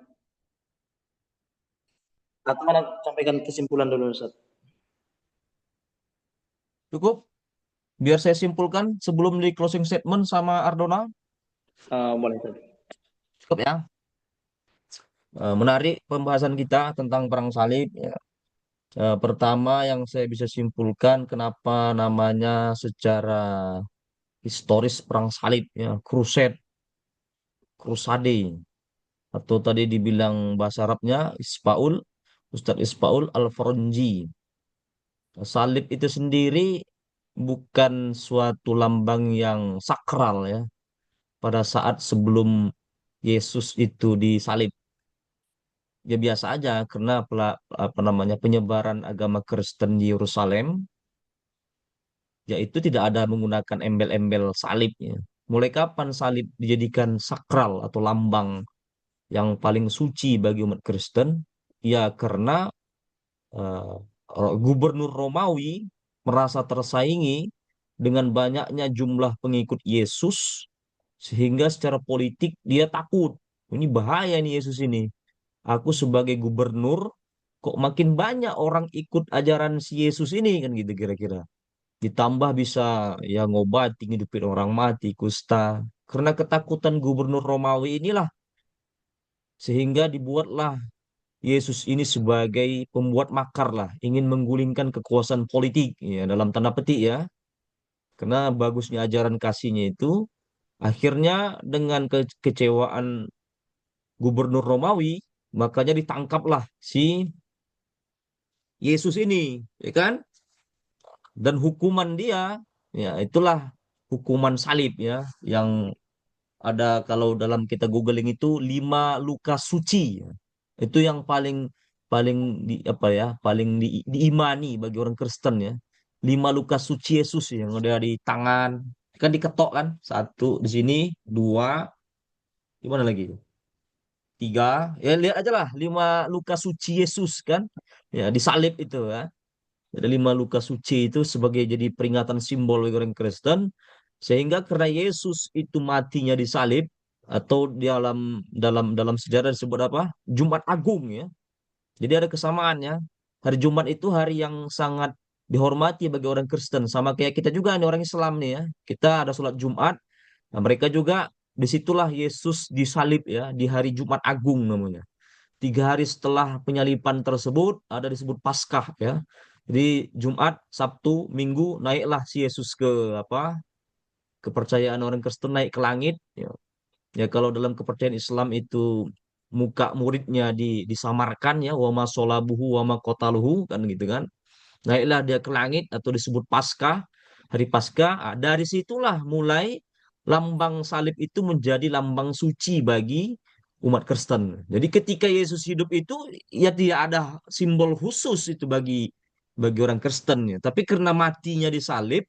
Atau mana sampaikan kesimpulan dulu Ustaz. Cukup? Biar saya simpulkan sebelum di closing statement sama Ardona. Boleh Ustaz. Cukup ya. Menarik pembahasan kita tentang perang salib ya. Pertama yang saya bisa simpulkan kenapa namanya secara historis perang salib ya, crusade atau tadi dibilang bahasa Arabnya Ustadz Ispaul Al-Faranji. Salib itu sendiri bukan suatu lambang yang sakral ya pada saat sebelum Yesus itu disalib. ya biasa aja karena apa namanya penyebaran agama Kristen di Yerusalem yaitu tidak ada menggunakan embel-embel salibnya. Mulai kapan salib dijadikan sakral atau lambang yang paling suci bagi umat Kristen? Ya karena eh, gubernur Romawi merasa tersaingi dengan banyaknya jumlah pengikut Yesus sehingga secara politik dia takut. Ini bahaya nih Yesus ini. Aku sebagai gubernur kok makin banyak orang ikut ajaran si Yesus ini kan gitu kira-kira. Ditambah bisa ya ngobati ngidupin orang mati, kusta. Karena ketakutan gubernur Romawi inilah sehingga dibuatlah Yesus ini sebagai pembuat makar lah, ingin menggulingkan kekuasaan politik ya dalam tanda petik ya. Karena bagusnya ajaran kasihnya itu akhirnya dengan kekecewaan gubernur Romawi makanya ditangkaplah si Yesus ini, ya kan? Dan hukuman dia ya itulah hukuman salib ya yang ada kalau dalam kita googling itu 5 luka suci. Itu yang paling paling di apa ya, paling diimani bagi orang Kristen ya. 5 luka suci Yesus yang ada di tangan. Kan diketok kan? Satu di sini, dua, di mana lagi? Tiga. Ya lihat aja lah 5 luka suci Yesus kan. Ya disalib itu ya. Ada 5 luka suci itu sebagai jadi peringatan simbol bagi orang Kristen. Sehingga karena Yesus itu matinya disalib atau di dalam sejarah disebut apa? Jumat Agung ya. Jadi ada kesamaannya. Hari Jumat itu hari yang sangat dihormati bagi orang Kristen. Sama kayak kita juga nih orang Islam nih ya. Kita ada sholat Jumat. Nah, mereka juga disitulah Yesus disalib ya di hari Jumat Agung namanya. 3 hari setelah penyaliban tersebut ada disebut Paskah ya. Jadi Jumat, Sabtu, Minggu naiklah si Yesus ke apa? Kepercayaan orang Kristen naik ke langit. Ya, ya kalau dalam kepercayaan Islam itu muka muridnya disamarkan ya, wama solabuhu wama kotaluhu kan gitu kan. Naiklah dia ke langit atau disebut Paskah, hari Paskah. Ah, dari situlah mulai lambang salib itu menjadi lambang suci bagi umat Kristen. Jadi ketika Yesus hidup itu ya tidak ada simbol khusus itu bagi orang Kristen ya. Tapi karena matinya disalib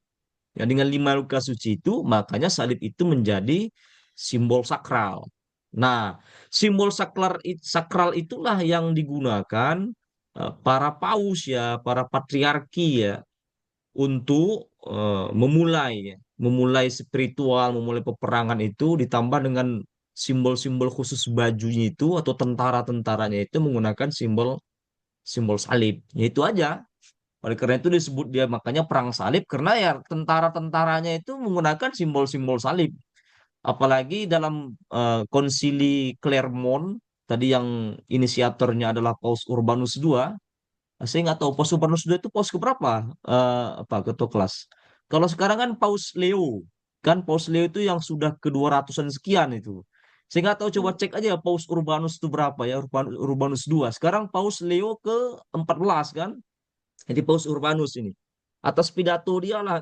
ya dengan 5 luka suci itu makanya salib itu menjadi simbol sakral. Nah, simbol sakral itulah yang digunakan para paus ya, para patriarki ya untuk memulai spiritual, memulai peperangan itu ditambah dengan simbol-simbol khusus bajunya itu atau tentara-tentaranya itu menggunakan simbol simbol salib. Ya itu aja. Oleh karena itu disebut dia makanya perang salib karena ya tentara-tentaranya itu menggunakan simbol-simbol salib. Apalagi dalam konsili Clermont tadi yang inisiatornya adalah Paus Urbanus II. Saya nggak tahu Paus Urbanus II itu paus keberapa apa ketua kelas. Kalau sekarang kan Paus Leo, kan Paus Leo itu yang sudah ke 200-an sekian itu. Saya nggak tahu coba cek aja Paus Urbanus itu berapa ya Urbanus II. Sekarang Paus Leo ke-14 kan. Jadi Paus Urbanus ini atas pidato dia lah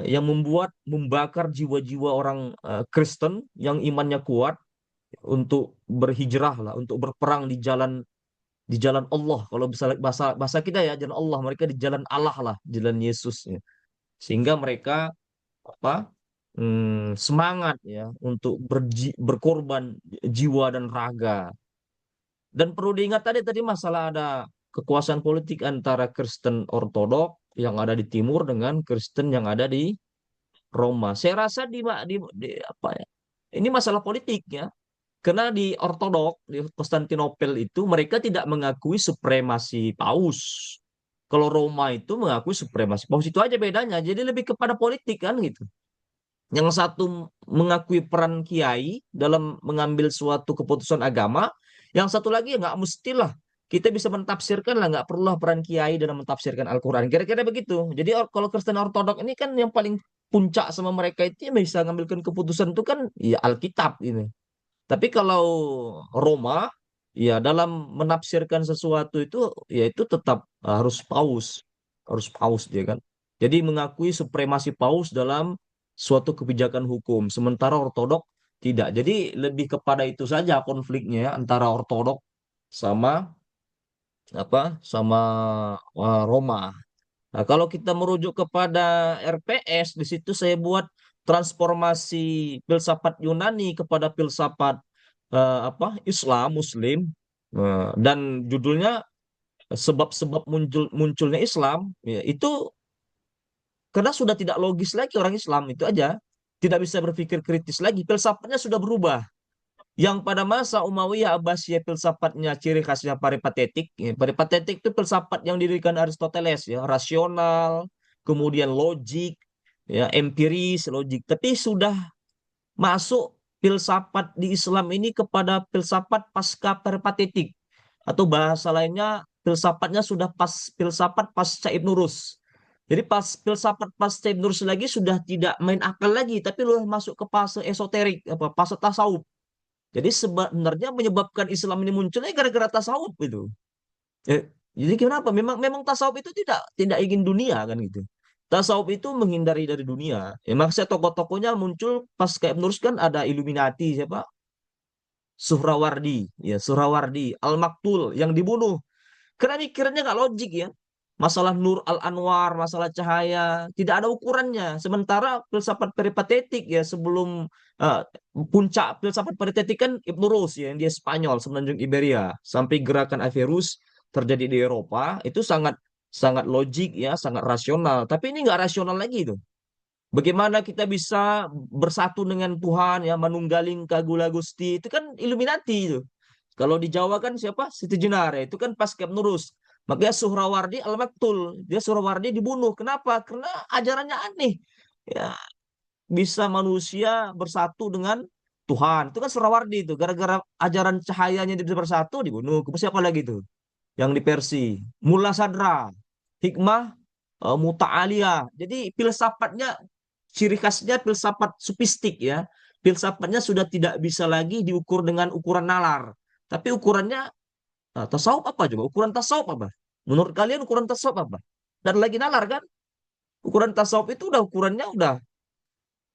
yang membakar jiwa-jiwa orang Kristen yang imannya kuat untuk berhijrah lah, untuk berperang di jalan Allah. Kalau bisa bahasa bahasa kita ya jalan Allah, mereka di jalan Allah lah, jalan Yesus ya. Sehingga mereka apa semangat ya untuk berkorban jiwa dan raga. Dan perlu diingat tadi masalah ada kekuasaan politik antara Kristen Ortodok yang ada di timur dengan Kristen yang ada di Roma. Saya rasa apa ya? Ini masalah politik ya. Karena di Ortodok di Konstantinopel itu mereka tidak mengakui supremasi Paus. Kalau Roma itu mengakui supremasi Paus itu aja bedanya. Jadi lebih kepada politik kan gitu. Yang satu mengakui peran kiai dalam mengambil suatu keputusan agama, yang satu lagi ya nggak mestilah kita bisa mentafsirkan lah, nggak perlulah peran kiai dalam mentafsirkan Al-Quran. Kira-kira begitu. Jadi kalau Kristen Ortodok ini kan yang paling puncak sama mereka itu yang bisa mengambilkan keputusan itu kan ya Alkitab ini. Tapi kalau Roma ya dalam menafsirkan sesuatu itu ya itu tetap harus paus dia kan. Jadi mengakui supremasi paus dalam suatu kebijakan hukum. Sementara Ortodok tidak. Jadi lebih kepada itu saja konfliknya ya, antara Ortodok sama sama Roma. Nah, kalau kita merujuk kepada RPS, di situ saya buat transformasi filsafat Yunani kepada filsafat Islam Muslim. Dan judulnya sebab-sebab munculnya Islam, ya, itu karena sudah tidak logis lagi orang Islam itu aja, tidak bisa berpikir kritis lagi, filsafatnya sudah berubah. Yang pada masa Umayyah Abbasiyah filsafatnya ciri khasnya peripatetik. Ya, peripatetik itu filsafat yang didirikan Aristoteles, ya, rasional, kemudian logik, ya, empiris, logik. Tapi sudah masuk filsafat di Islam ini kepada filsafat pasca peripatetik, atau bahasa lainnya filsafatnya sudah filsafat pasca Ibn Rus. Jadi pas filsafat pasca Ibn Rus lagi sudah tidak main akal lagi, tapi sudah masuk ke fase esoterik, fase tasawuf. Jadi sebenarnya menyebabkan Islam ini munculnya gara-gara tasawuf itu. Jadi kenapa? Memang tasawuf itu tidak ingin dunia kan gitu. Tasawuf itu menghindari dari dunia. Ya, maksudnya tokoh-tokohnya muncul pas kayak menurut kan ada Illuminati siapa? Suhrawardi, ya Suhrawardi, Al-Maktul yang dibunuh. Karena mikirnya nggak logik ya. Masalah Nur Al-Anwar, masalah cahaya, tidak ada ukurannya. Sementara filsafat peripatetik ya sebelum eh, puncak filsafat peripatetik kan Ibn Rus ya, yang dia Spanyol, semenanjung Iberia. Sampai gerakan Averroes terjadi di Eropa, itu sangat sangat logik ya, sangat rasional. Tapi ini nggak rasional lagi itu. Bagaimana kita bisa bersatu dengan Tuhan ya, manunggaling kagula Gusti, itu kan Illuminati itu. Kalau di Jawa kan siapa? Siti Jenar, ya. Itu kan pas Nurus. Makanya Suhrawardi Al-Maktul. Dia Suhrawardi dibunuh. Kenapa? Karena ajarannya aneh. Ya, bisa manusia bersatu dengan Tuhan. Itu kan Suhrawardi itu. Gara-gara ajaran cahayanya dia bisa bersatu, dibunuh. Kemudian siapa lagi itu? Yang di Persia. Mulla Sadra. Hikmah Muta'aliyah. Jadi filsafatnya, ciri khasnya filsafat sufistik ya. Filsafatnya sudah tidak bisa lagi diukur dengan ukuran nalar. Tapi ukurannya tasawuf apa coba? Ukuran tasawuf apa? Menurut kalian ukuran tasawuf apa? Dan lagi nalar kan? Ukuran tasawuf itu udah ukurannya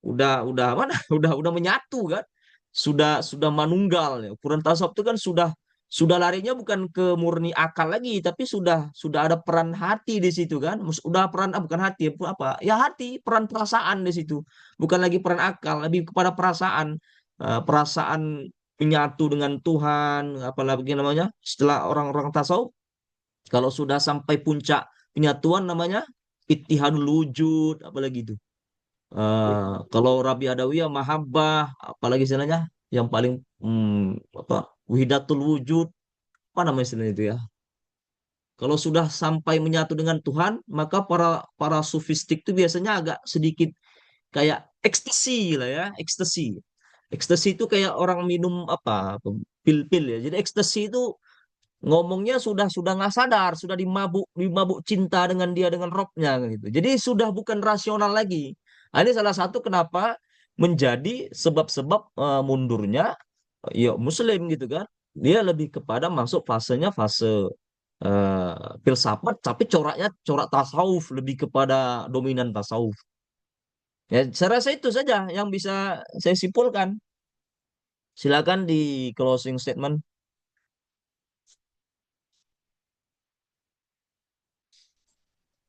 udah mana? Udah menyatu kan? Sudah manunggal ya. Ukuran tasawuf itu kan sudah larinya bukan ke murni akal lagi, tapi sudah ada peran hati di situ kan? Udah peran bukan hati apa? Ya hati, peran perasaan di situ. Bukan lagi peran akal, lebih kepada perasaan. Perasaan menyatu dengan Tuhan, apalagi namanya setelah orang-orang tasawuf, kalau sudah sampai puncak penyatuan namanya ittihadul wujud, apalagi itu. Kalau Rabi Adawiyah mahabbah, apalagi istilahnya yang paling wihidatul wujud, apa namanya istilahnya itu ya. Kalau sudah sampai menyatu dengan Tuhan, maka para para sufistik itu biasanya agak sedikit kayak ekstasi lah ya, ekstasi. Ekstasi itu kayak orang minum pil-pil ya. Jadi ekstasi itu ngomongnya sudah nggak sadar, sudah dimabuk cinta dengan dia dengan rohnya gitu. Jadi sudah bukan rasional lagi. Nah, ini salah satu kenapa menjadi sebab-sebab mundurnya ya Muslim gitu kan. Dia lebih kepada masuk fasenya fase filsafat, tapi coraknya corak tasawuf, lebih kepada dominan tasawuf. Ya, saya rasa itu saja yang bisa saya simpulkan. Silakan di closing statement.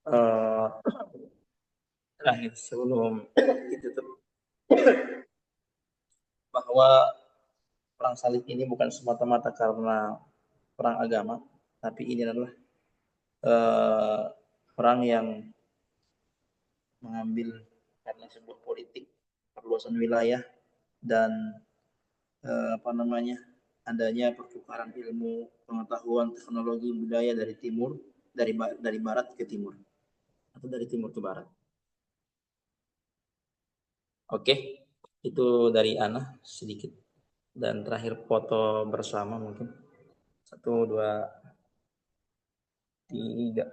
Eh, Terakhir sebelum ditutup, bahwa perang salib ini bukan semata-mata karena perang agama, tapi ini adalah perang yang mengambil karena sebuah politik, perluasan wilayah, dan adanya pertukaran ilmu, pengetahuan, teknologi, budaya dari timur, dari barat ke timur, atau dari timur ke barat. Oke, itu dari Ana sedikit. Dan terakhir foto bersama mungkin. 1, 2, 3.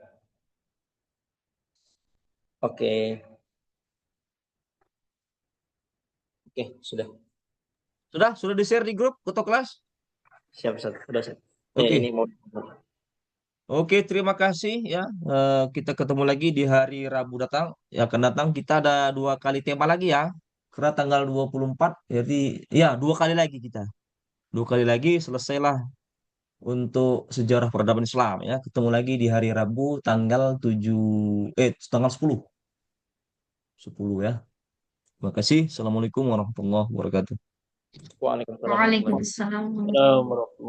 Oke. Oke, sudah. Sudah di-share di grup Koto Kelas? Siap, sudah siap. Oke. Ini mau. Oke, terima kasih ya. Kita ketemu lagi di hari Rabu datang. Ya, akan datang kita ada 2 kali tema lagi ya. Karena tanggal 24, jadi ya 2 kali lagi kita. 2 kali lagi selesailah untuk sejarah peradaban Islam ya. Ketemu lagi di hari Rabu tanggal 10 ya. Terima kasih. Assalamualaikum warahmatullahi wabarakatuh. Waalaikumsalam warahmatullahi wabarakatuh. Waalaikumsalam.